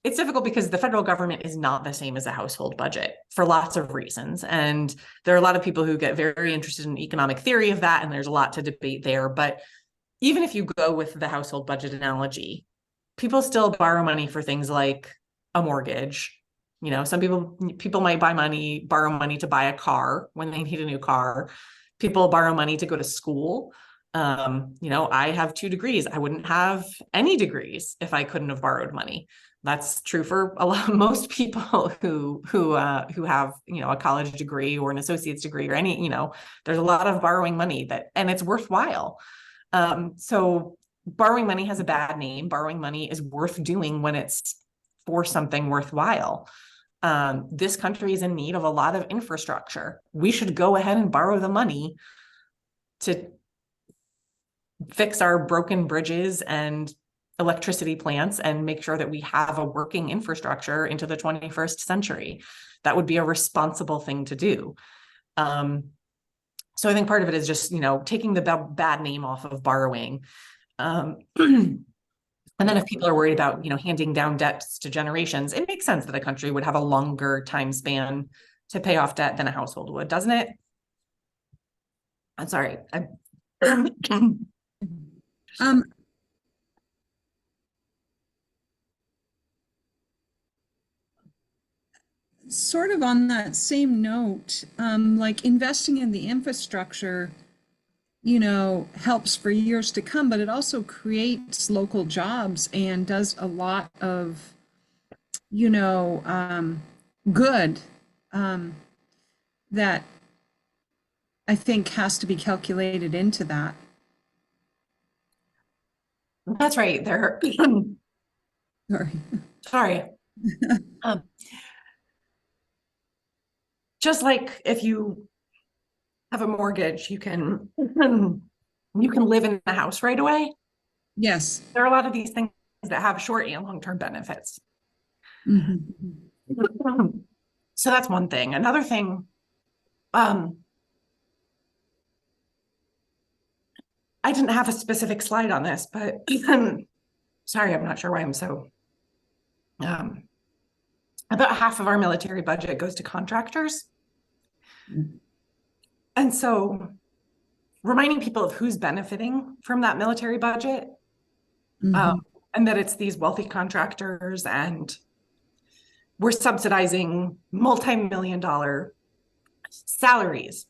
it's difficult because the federal government is not the same as a household budget for lots of reasons. And there are a lot of people who get very interested in economic theory of that, and there's a lot to debate there. But even if you go with the household budget analogy, people still borrow money for things like a mortgage. Some people might borrow money to buy a car when they need a new car. People borrow money to go to school. I have 2 degrees. I wouldn't have any degrees if I couldn't have borrowed money. That's true for most people who have, a college degree or an associate's degree or any, there's a lot of borrowing money and it's worthwhile. So borrowing money has a bad name. Borrowing money is worth doing when it's for something worthwhile. This country is in need of a lot of infrastructure. We should go ahead and borrow the money to fix our broken bridges and electricity plants and make sure that we have a working infrastructure into the 21st century. That would be a responsible thing to do. So I think part of it is just, taking the bad name off of borrowing. And then if people are worried about, handing down debts to generations, it makes sense that a country would have a longer time span to pay off debt than a household would, doesn't it? I'm sorry. Sort of on that same note, like investing in the infrastructure, helps for years to come, but it also creates local jobs and does a lot of, good that I think has to be calculated into that. That's right. There. Sorry. Just like if you have a mortgage, you can live in the house right away. Yes. There are a lot of these things that have short and long-term benefits. Mm-hmm. So that's one thing. Another thing, I didn't have a specific slide on this, but sorry, I'm not sure why I'm so, about half of our military budget goes to contractors. And so reminding people of who's benefiting from that military budget, and that it's these wealthy contractors, and we're subsidizing multi-million-dollar salaries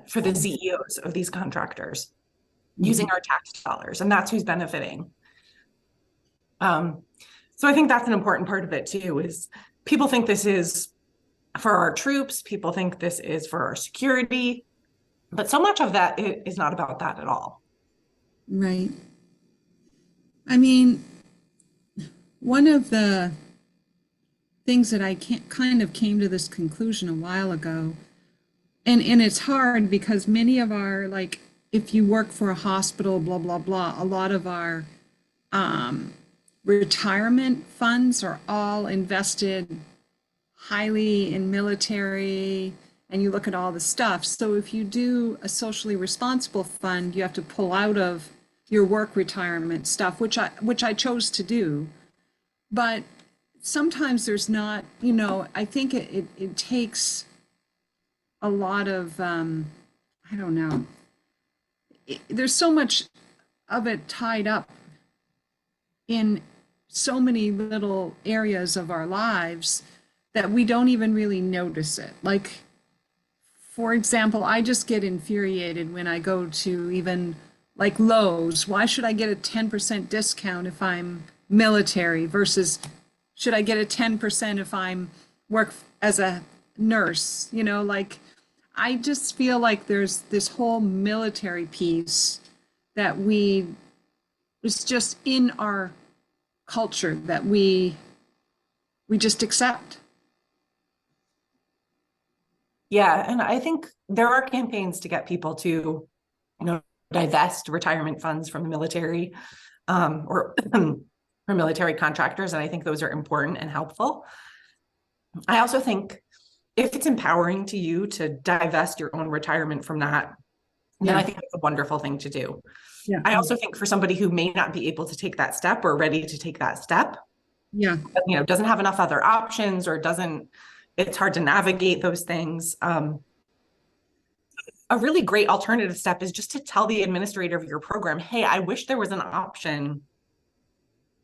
for the CEOs of these contractors using our tax dollars, and that's who's benefiting. So I think that's an important part of it too, is people think this is for our troops, people think this is for our security, but so much of that is not about that at all. Right. I mean, one of the things that I kind of came to this conclusion a while ago, and it's hard because many of our, like, if you work for a hospital, blah, blah, blah, a lot of our retirement funds are all invested highly in military, and you look at all the stuff. So if you do a socially responsible fund, you have to pull out of your work retirement stuff, which I chose to do. But sometimes there's not, I think it takes a lot of, I don't know. There's so much of it tied up in so many little areas of our lives that we don't even really notice it. Like, for example, I just get infuriated when I go to even like Lowe's. Why should I get a 10% discount if I'm military versus should I get a 10% if I'm work as a nurse? Like, I just feel like there's this whole military piece that it's just in our culture that we just accept. Yeah, and I think there are campaigns to get people to, divest retirement funds from the military, or from military contractors, and I think those are important and helpful. I also think if it's empowering to you to divest your own retirement from that, then I think it's a wonderful thing to do. Yeah. I also think for somebody who may not be able to take that step or ready to take that step, doesn't have enough other options or it's hard to navigate those things. A really great alternative step is just to tell the administrator of your program, hey, I wish there was an option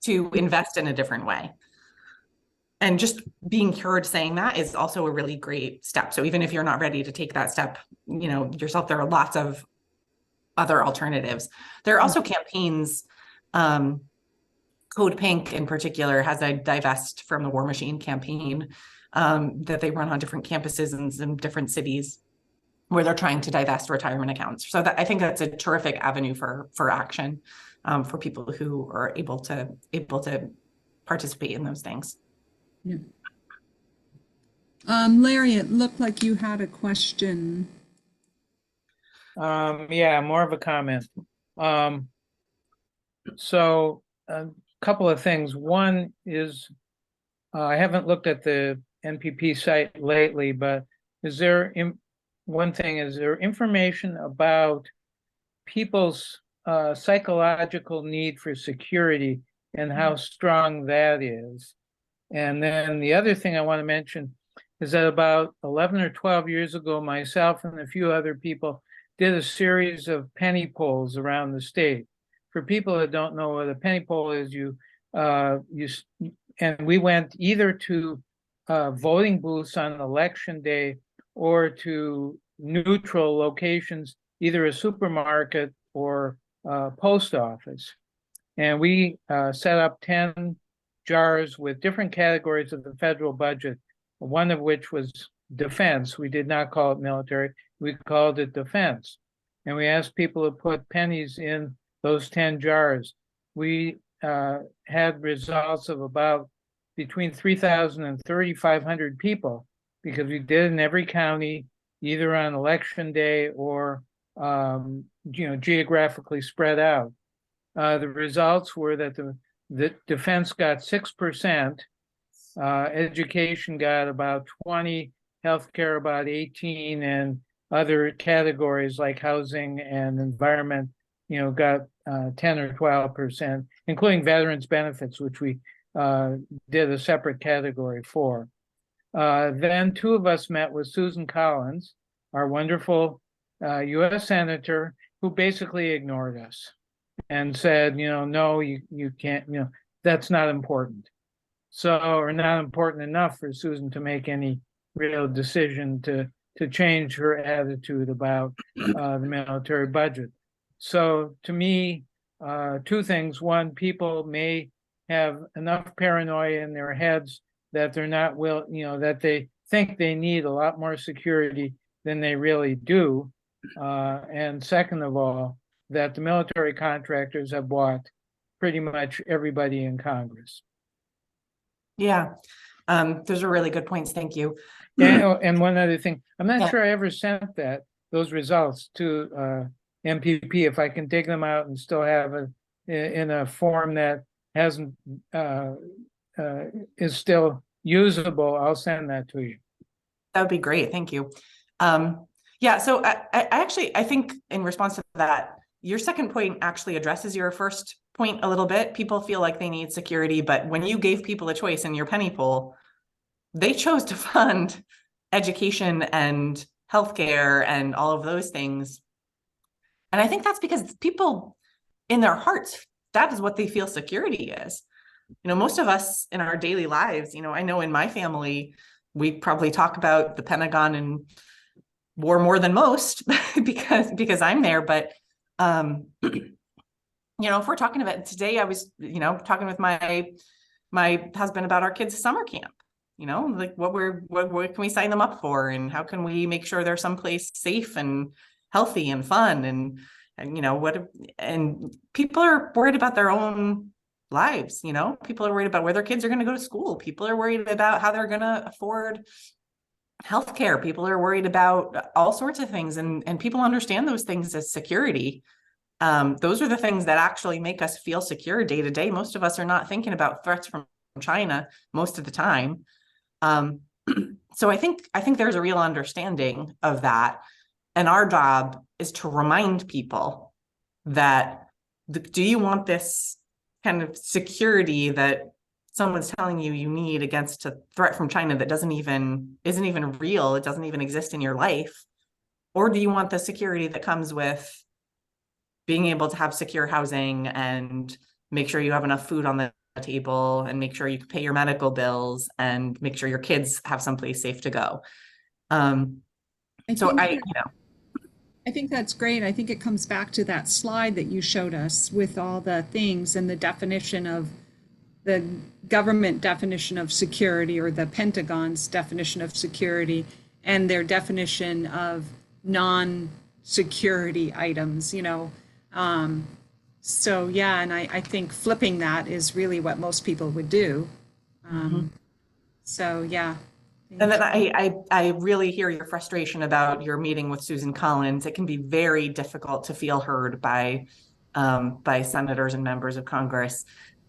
to invest in a different way. And just being heard saying that is also a really great step. So even if you're not ready to take that step, yourself, there are lots of other alternatives. There are also campaigns, Code Pink in particular has a divest from the War Machine campaign that they run on different campuses in some different cities where they're trying to divest retirement accounts. So I think that's a terrific avenue for action for people who are able to participate in those things. Yeah. Larry, it looked like you had a question. Yeah, more of a comment. So a couple of things. One is, I haven't looked at the NPP site lately, but is there, one thing, is there information about people's psychological need for security and how strong that is? And then the other thing I want to mention is that about 11 or 12 years ago, myself and a few other people did a series of penny polls around the state. For people that don't know what a penny poll is, and we went either to voting booths on election day or to neutral locations, either a supermarket or post office. And we set up 10 jars with different categories of the federal budget, one of which was defense. We did not call it military, we called it defense. And we asked people to put pennies in those 10 jars. We had results of about between 3,000 and 3,500 people, because we did in every county, either on election day or geographically spread out. The results were that the defense got 6%, education got about 20, healthcare about 18, and other categories like housing and environment, got 10 or 12%, including veterans benefits, which we did a separate category for. Then two of us met with Susan Collins, our wonderful U.S. Senator, who basically ignored us and said, no, you can't, that's not important. So, or not important enough for Susan to make any real decision to change her attitude about the military budget. So to me, two things. One, people may have enough paranoia in their heads that they're not that they think they need a lot more security than they really do. And second of all, that the military contractors have bought pretty much everybody in Congress. Yeah, those are really good points. Thank you. And one other thing, I'm not Yeah. sure I ever sent those results to MPP. If I can dig them out and still have it in a form that hasn't is still usable, I'll send that to you. That would be great. Thank you. Yeah, so I think in response to that, your second point actually addresses your first point a little bit. People feel like they need security, but when you gave people a choice in your penny poll, they chose to fund education and healthcare and all of those things. And I think that's because people in their hearts, that is what they feel security is. Most of us in our daily lives, I know in my family, we probably talk about the Pentagon and war more than most because I'm there. But if we're talking about today, I was talking with my husband about our kids' summer camp. Like what can we sign them up for, and how can we make sure they're someplace safe and healthy and fun, and people are worried about their own lives. People are worried about where their kids are going to go to school. People are worried about how they're going to afford healthcare. People are worried about all sorts of things, and people understand those things as security. Those are the things that actually make us feel secure day to day. Most of us are not thinking about threats from China most of the time. So I think there's a real understanding of that. And our job is to remind people that do you want this kind of security that someone's telling you need against a threat from China that isn't even real, it doesn't even exist in your life? Or do you want the security that comes with being able to have secure housing and make sure you have enough food on the table and make sure you can pay your medical bills and make sure your kids have someplace safe to go? I think that's great. I think it comes back to that slide that you showed us with all the things and the definition of the government definition of security, or the Pentagon's definition of security, and their definition of non-security items, So yeah, and I think flipping that is really what most people would do. So yeah, And then I really hear your frustration about your meeting with Susan Collins. It can be very difficult to feel heard by senators and members of Congress.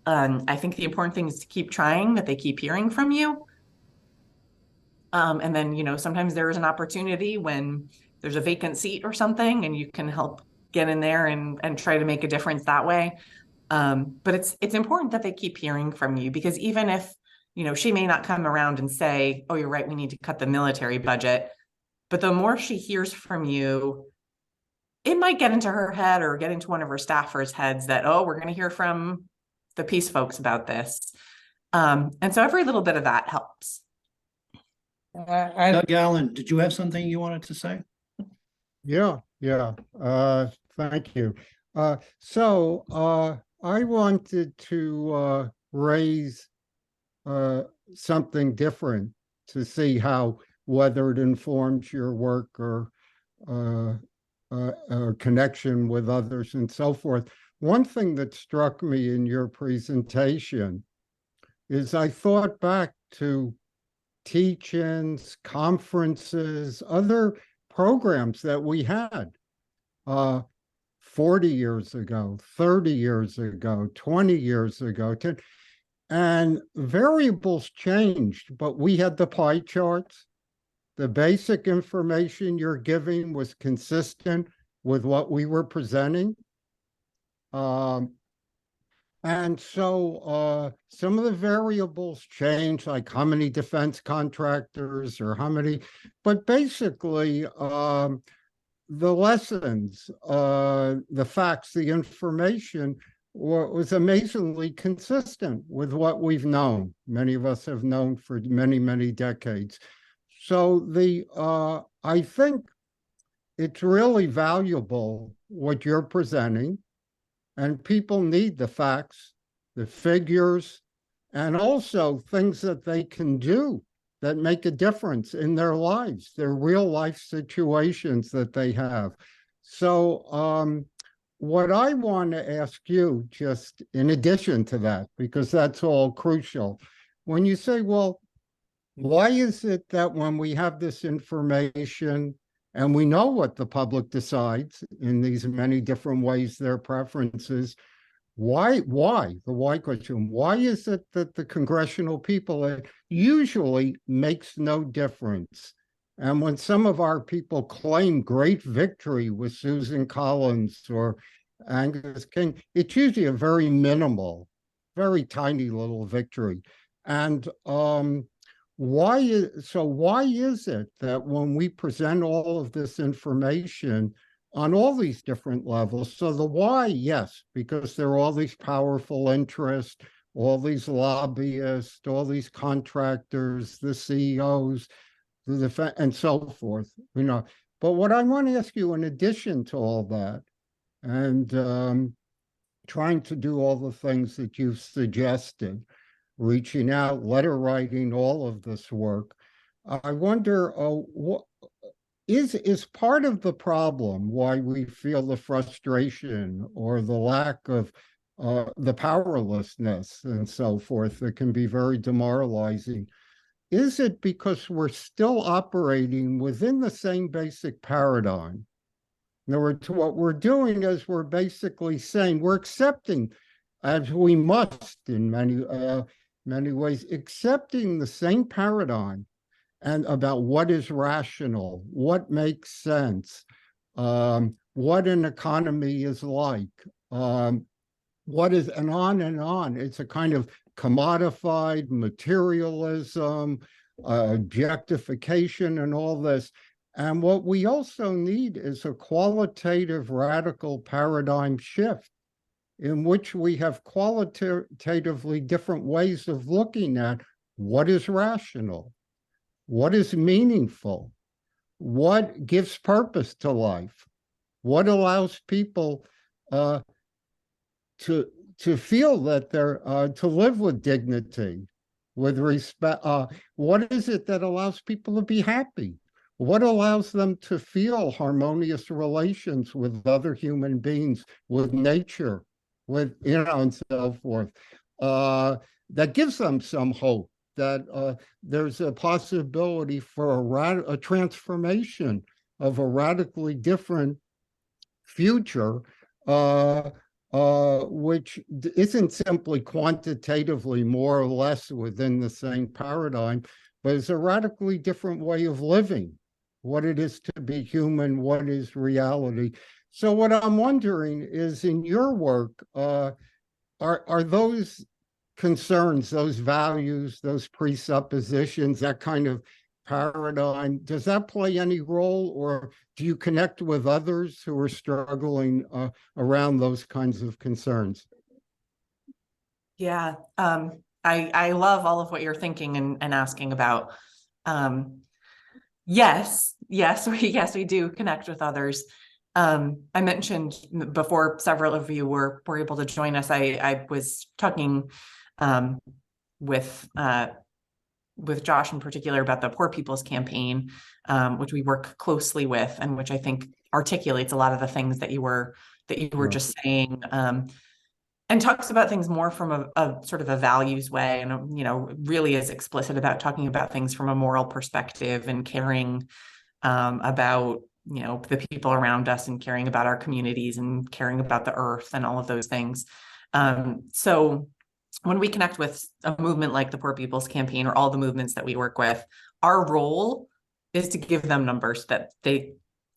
I think the important thing is to keep trying, that they keep hearing from you. And then, sometimes there is an opportunity when there's a vacant seat or something, and you can help get in there and try to make a difference that way. But it's important that they keep hearing from you, because even if, she may not come around and say, oh, you're right, we need to cut the military budget. But the more she hears from you, it might get into her head or get into one of her staffers' heads that, oh, we're going to hear from the peace folks about this. And so every little bit of that helps. Doug Allen, did you have something you wanted to say? Yeah. Thank you. So I wanted to raise something different to see whether it informs your work or connection with others and so forth. One thing that struck me in your presentation is I thought back to teach-ins, conferences, other programs that we had 40 years ago, 30 years ago, 20 years ago, and variables changed, but we had the pie charts. The basic information you're giving was consistent with what we were presenting. And so some of the variables change, like how many defense contractors or how many, but basically the lessons, the facts, the information was amazingly consistent with what we've known. Many of us have known for many, many decades. So I think it's really valuable what you're presenting, and people need the facts, the figures, and also things that they can do that make a difference in their lives, their real life situations that they have. So what I want to ask you, just in addition to that, because that's all crucial, when you say, well, why is it that when we have this information and we know what the public decides in these many different ways, their preferences, why, the why question, why is it that the congressional people usually makes no difference? And when some of our people claim great victory with Susan Collins or Angus King, it's usually a very minimal, very tiny little victory. And why is it that when we present all of this information on all these different levels, so the why, yes, because there are all these powerful interests, all these lobbyists, all these contractors, the CEOs, the defense, and so forth, But what I want to ask you, in addition to all that, and trying to do all the things that you've suggested, reaching out, letter writing, all of this work, I wonder, what is part of the problem why we feel the frustration or the lack of the powerlessness and so forth that can be very demoralizing? Is it because we're still operating within the same basic paradigm? In other words, what we're doing is we're basically saying we're accepting, as we must in many ways, accepting the same paradigm and about what is rational, what makes sense, what an economy is like, what is, and on and on. It's a kind of commodified materialism, objectification, and all this. And what we also need is a qualitative, radical paradigm shift in which we have qualitatively different ways of looking at what is rational, what is meaningful, what gives purpose to life, what allows people to feel that they're to live with dignity, with respect. What is it that allows people to be happy? What allows them to feel harmonious relations with other human beings, with nature, with, and so forth, that gives them some hope that there's a possibility for a transformation of a radically different future, which isn't simply quantitatively more or less within the same paradigm, but it's a radically different way of living, what it is to be human, what is reality. So what I'm wondering is, in your work, are those concerns, those values, those presuppositions, that kind of paradigm, does that play any role, or do you connect with others who are struggling around those kinds of concerns? Yeah, I love all of what you're thinking and asking about. Yes, yes, we do connect with others. I mentioned before several of you were able to join us. I was talking with Josh in particular about the Poor People's Campaign, which we work closely with, and which I think articulates a lot of the things that you were just saying, and talks about things more from a sort of a values way, and really is explicit about talking about things from a moral perspective and caring about the people around us, and caring about our communities, and caring about the earth, and all of those things. So when we connect with a movement like the Poor People's Campaign, or all the movements that we work with, our role is to give them numbers that they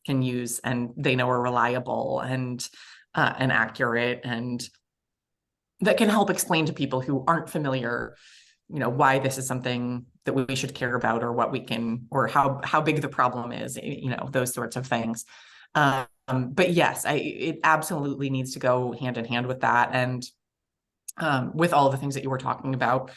can use and they know are reliable and accurate, and that can help explain to people who aren't familiar, why this is something that we should care about, or what we can, or how big the problem is, those sorts of things. But yes, it absolutely needs to go hand in hand with that, and with all of the things that you were talking about.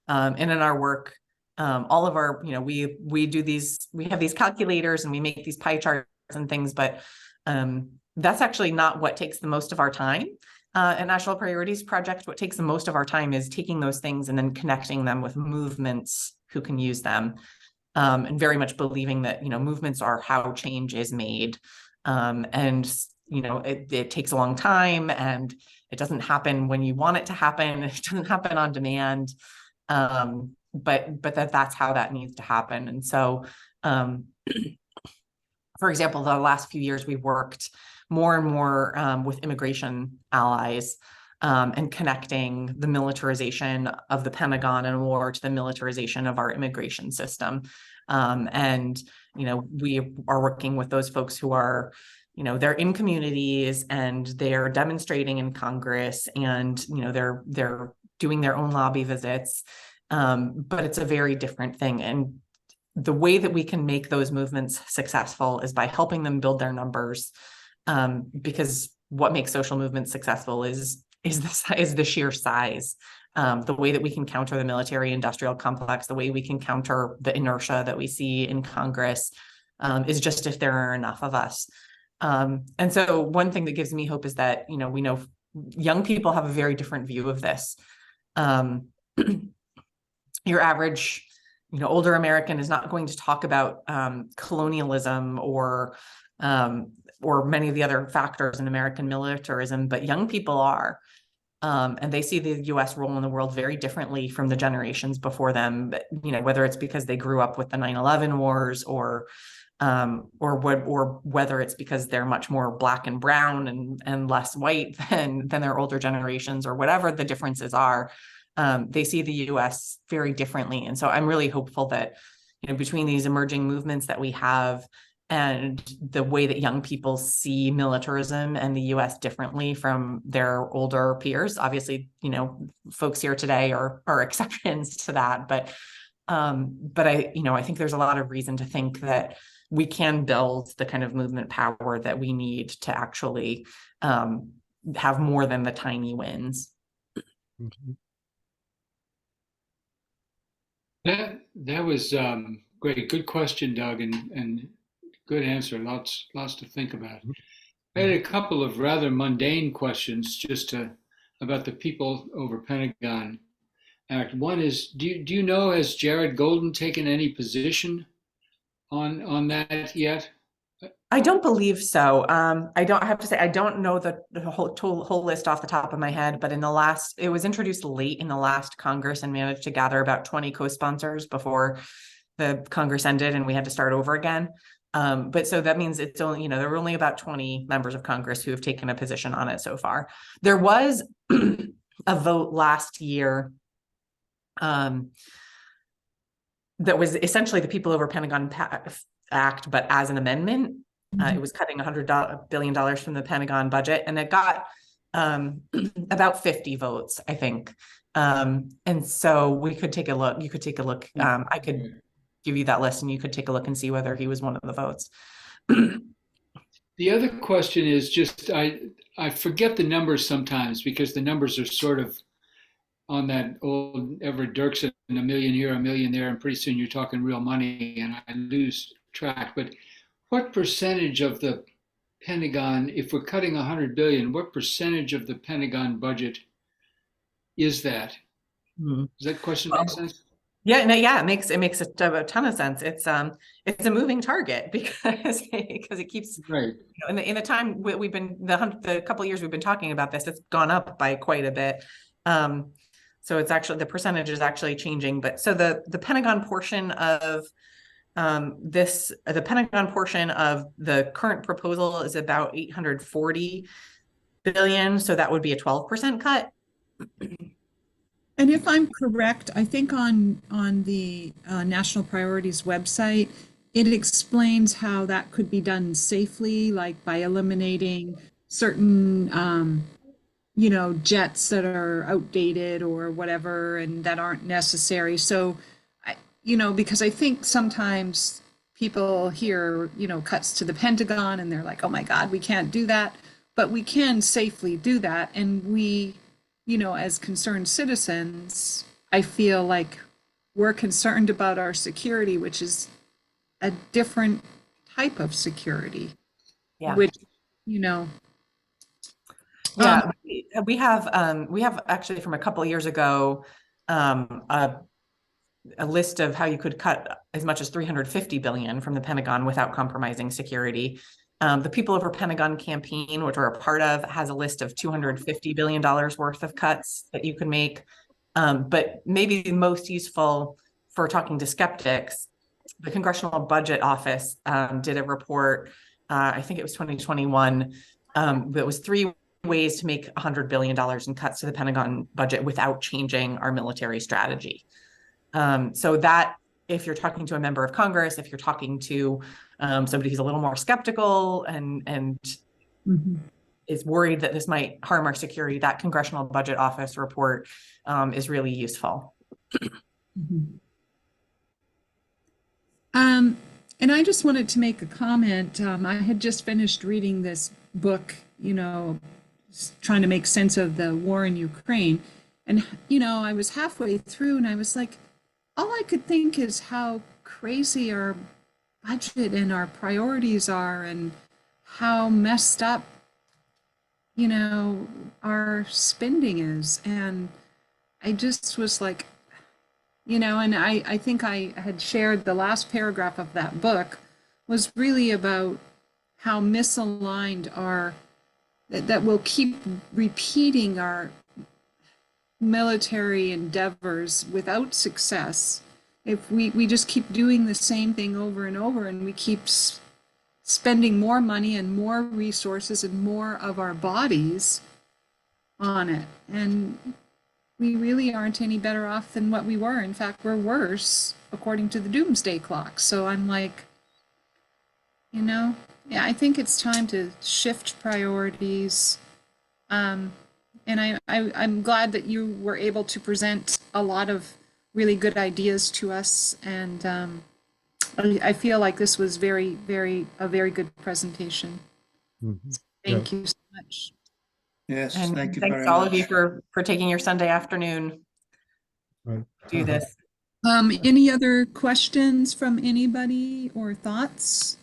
And in our work, all of our, we have these calculators, and we make these pie charts and things, but that's actually not what takes the most of our time. At National Priorities Project, what takes the most of our time is taking those things and then connecting them with movements who can use them, and very much believing that movements are how change is made, and it takes a long time, and it doesn't happen when you want it to happen. It doesn't happen on demand, but that's how that needs to happen. And so, for example, the last few years we've worked more and more with immigration allies, and connecting the militarization of the Pentagon and war to the militarization of our immigration system. And we are working with those folks who are, they're in communities, and they're demonstrating in Congress, and they're doing their own lobby visits, but it's a very different thing. And the way that we can make those movements successful is by helping them build their numbers, because what makes social movements successful is the sheer size. The way that we can counter the military-industrial complex, the way we can counter the inertia that we see in Congress, is just if there are enough of us. And so one thing that gives me hope is that, we know young people have a very different view of this. Your average, older American is not going to talk about colonialism or many of the other factors in American militarism, but young people are. And they see the U.S. role in the world very differently from the generations before them. But, whether it's because they grew up with the 9/11 wars, or whether it's because they're much more black and brown and less white than their older generations, or whatever the differences are, they see the U.S. very differently. And so I'm really hopeful that, between these emerging movements that we have, and the way that young people see militarism and the U.S. differently from their older peers. Obviously, folks here today are exceptions to that, but I think there's a lot of reason to think that we can build the kind of movement power that we need to actually have more than the tiny wins. Mhm. That was great. Good question, Doug, and good answer. Lots to think about. I had a couple of rather mundane questions about the People Over Pentagon Act. One is, do you know, has Jared Golden taken any position on that yet? I don't believe so. I have to say, I don't know the whole list off the top of my head, but it was introduced late in the last Congress and managed to gather about 20 co-sponsors before the Congress ended and we had to start over again. But so that means it's only, there were only about 20 members of Congress who have taken a position on it so far. There was a vote last year that was essentially the People Over Pentagon Act, but as an amendment. It was cutting $100 billion from the Pentagon budget, and it got about 50 votes, I think. And so we could take a look. You could take a look. I could give you that list, and you could take a look and see whether he was one of the votes. The other question is just I forget the numbers sometimes because the numbers are sort of on that old Everett Dirksen, a million here, a million there, and pretty soon you're talking real money, and I lose track. But what percentage of the Pentagon, if we're cutting 100 billion, what percentage of the Pentagon budget is that? Does that question make sense? Yeah, no, yeah, it makes a ton of sense. It's a moving target because it keeps right. In the time we've been the couple of years we've been talking about this, it's gone up by quite a bit. So it's actually the percentage is actually changing. But so the Pentagon portion of the Pentagon portion of the current proposal is about 840 billion. So that would be a 12% cut. And if I'm correct, I think on the National Priorities website, it explains how that could be done safely, like by eliminating certain, jets that are outdated or whatever and that aren't necessary. So, because I think sometimes people hear, cuts to the Pentagon and they're like, oh my God, we can't do that. But we can safely do that. And we, as concerned citizens, I feel like we're concerned about our security, which is a different type of security. Yeah. Which, Yeah, we have actually from a couple of years ago, a list of how you could cut as much as 350 billion from the Pentagon without compromising security. The People Over Pentagon campaign, which we're a part of, has a list of $250 billion worth of cuts that you can make. But maybe the most useful for talking to skeptics, the Congressional Budget Office did a report, I think it was 2021, that was 3 ways to make $100 billion in cuts to the Pentagon budget without changing our military strategy. So that if you're talking to a member of Congress, if you're talking to somebody who's a little more skeptical and is worried that this might harm our security, that Congressional Budget Office report is really useful. And I just wanted to make a comment. I had just finished reading this book, trying to make sense of the war in Ukraine. And, I was halfway through and I was like, all I could think is how crazy our budget and our priorities are and how messed up, our spending is. And I just was like, and I think I had shared the last paragraph of that book was really about how misaligned that we'll keep repeating our military endeavors without success if we just keep doing the same thing over and over and we keep spending more money and more resources and more of our bodies on it. And we really aren't any better off than what we were. In fact, we're worse according to the doomsday clock. So I'm like, yeah, I think it's time to shift priorities. And I'm glad that you were able to present a lot of really good ideas to us. And I feel like this was a very good presentation. Thank you so much. Yes, And thank you thanks very to all much. of you for taking your Sunday afternoon to do this. Any other questions from anybody or thoughts?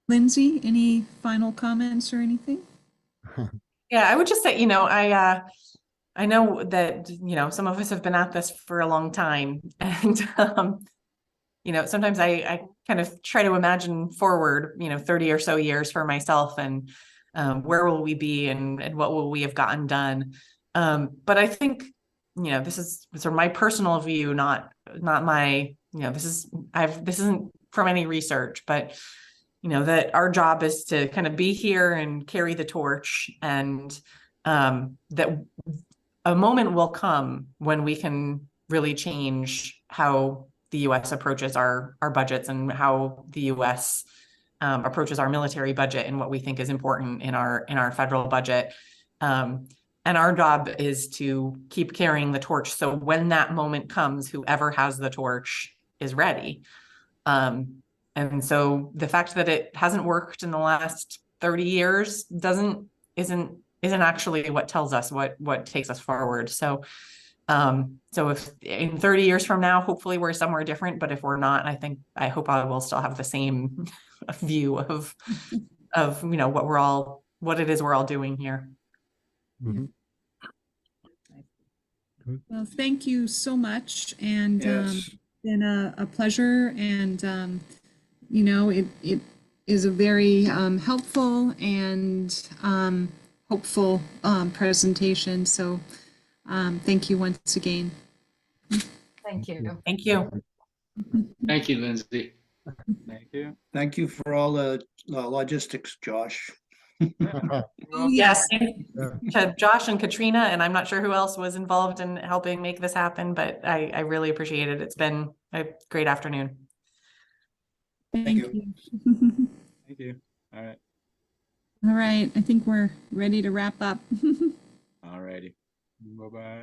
Lindsay, any final comments or anything? Yeah, I would just say, I know that, some of us have been at this for a long time and sometimes I kind of try to imagine forward, 30 or so years for myself, and where will we be, and what will we have gotten done? But I think, this is sort of my personal view, not my, this isn't from any research, but that our job is to kind of be here and carry the torch, and that a moment will come when we can really change how the U.S. approaches our budgets, and how the U.S. Approaches our military budget, and what we think is important in our federal budget. And our job is to keep carrying the torch. So when that moment comes, whoever has the torch is ready. And so the fact that it hasn't worked in the last 30 years isn't actually what tells us what takes us forward. So if in 30 years from now, hopefully we're somewhere different, but if we're not, I hope I will still have the same view of what it is we're all doing here. Mhm. Well, thank you so much, and Yes. been a pleasure, and it is a very helpful and hopeful presentation. So thank you once again. Thank you. Thank you. Thank you, Lindsay. Thank you. Thank you for all the logistics, Josh. Oh, Yes, Yeah. to Josh and Katrina, and I'm not sure who else was involved in helping make this happen, but I really appreciate it. It's been a great afternoon. Thank you. you. Thank you. All right. All right, I think we're ready to wrap up. All righty. Bye-bye.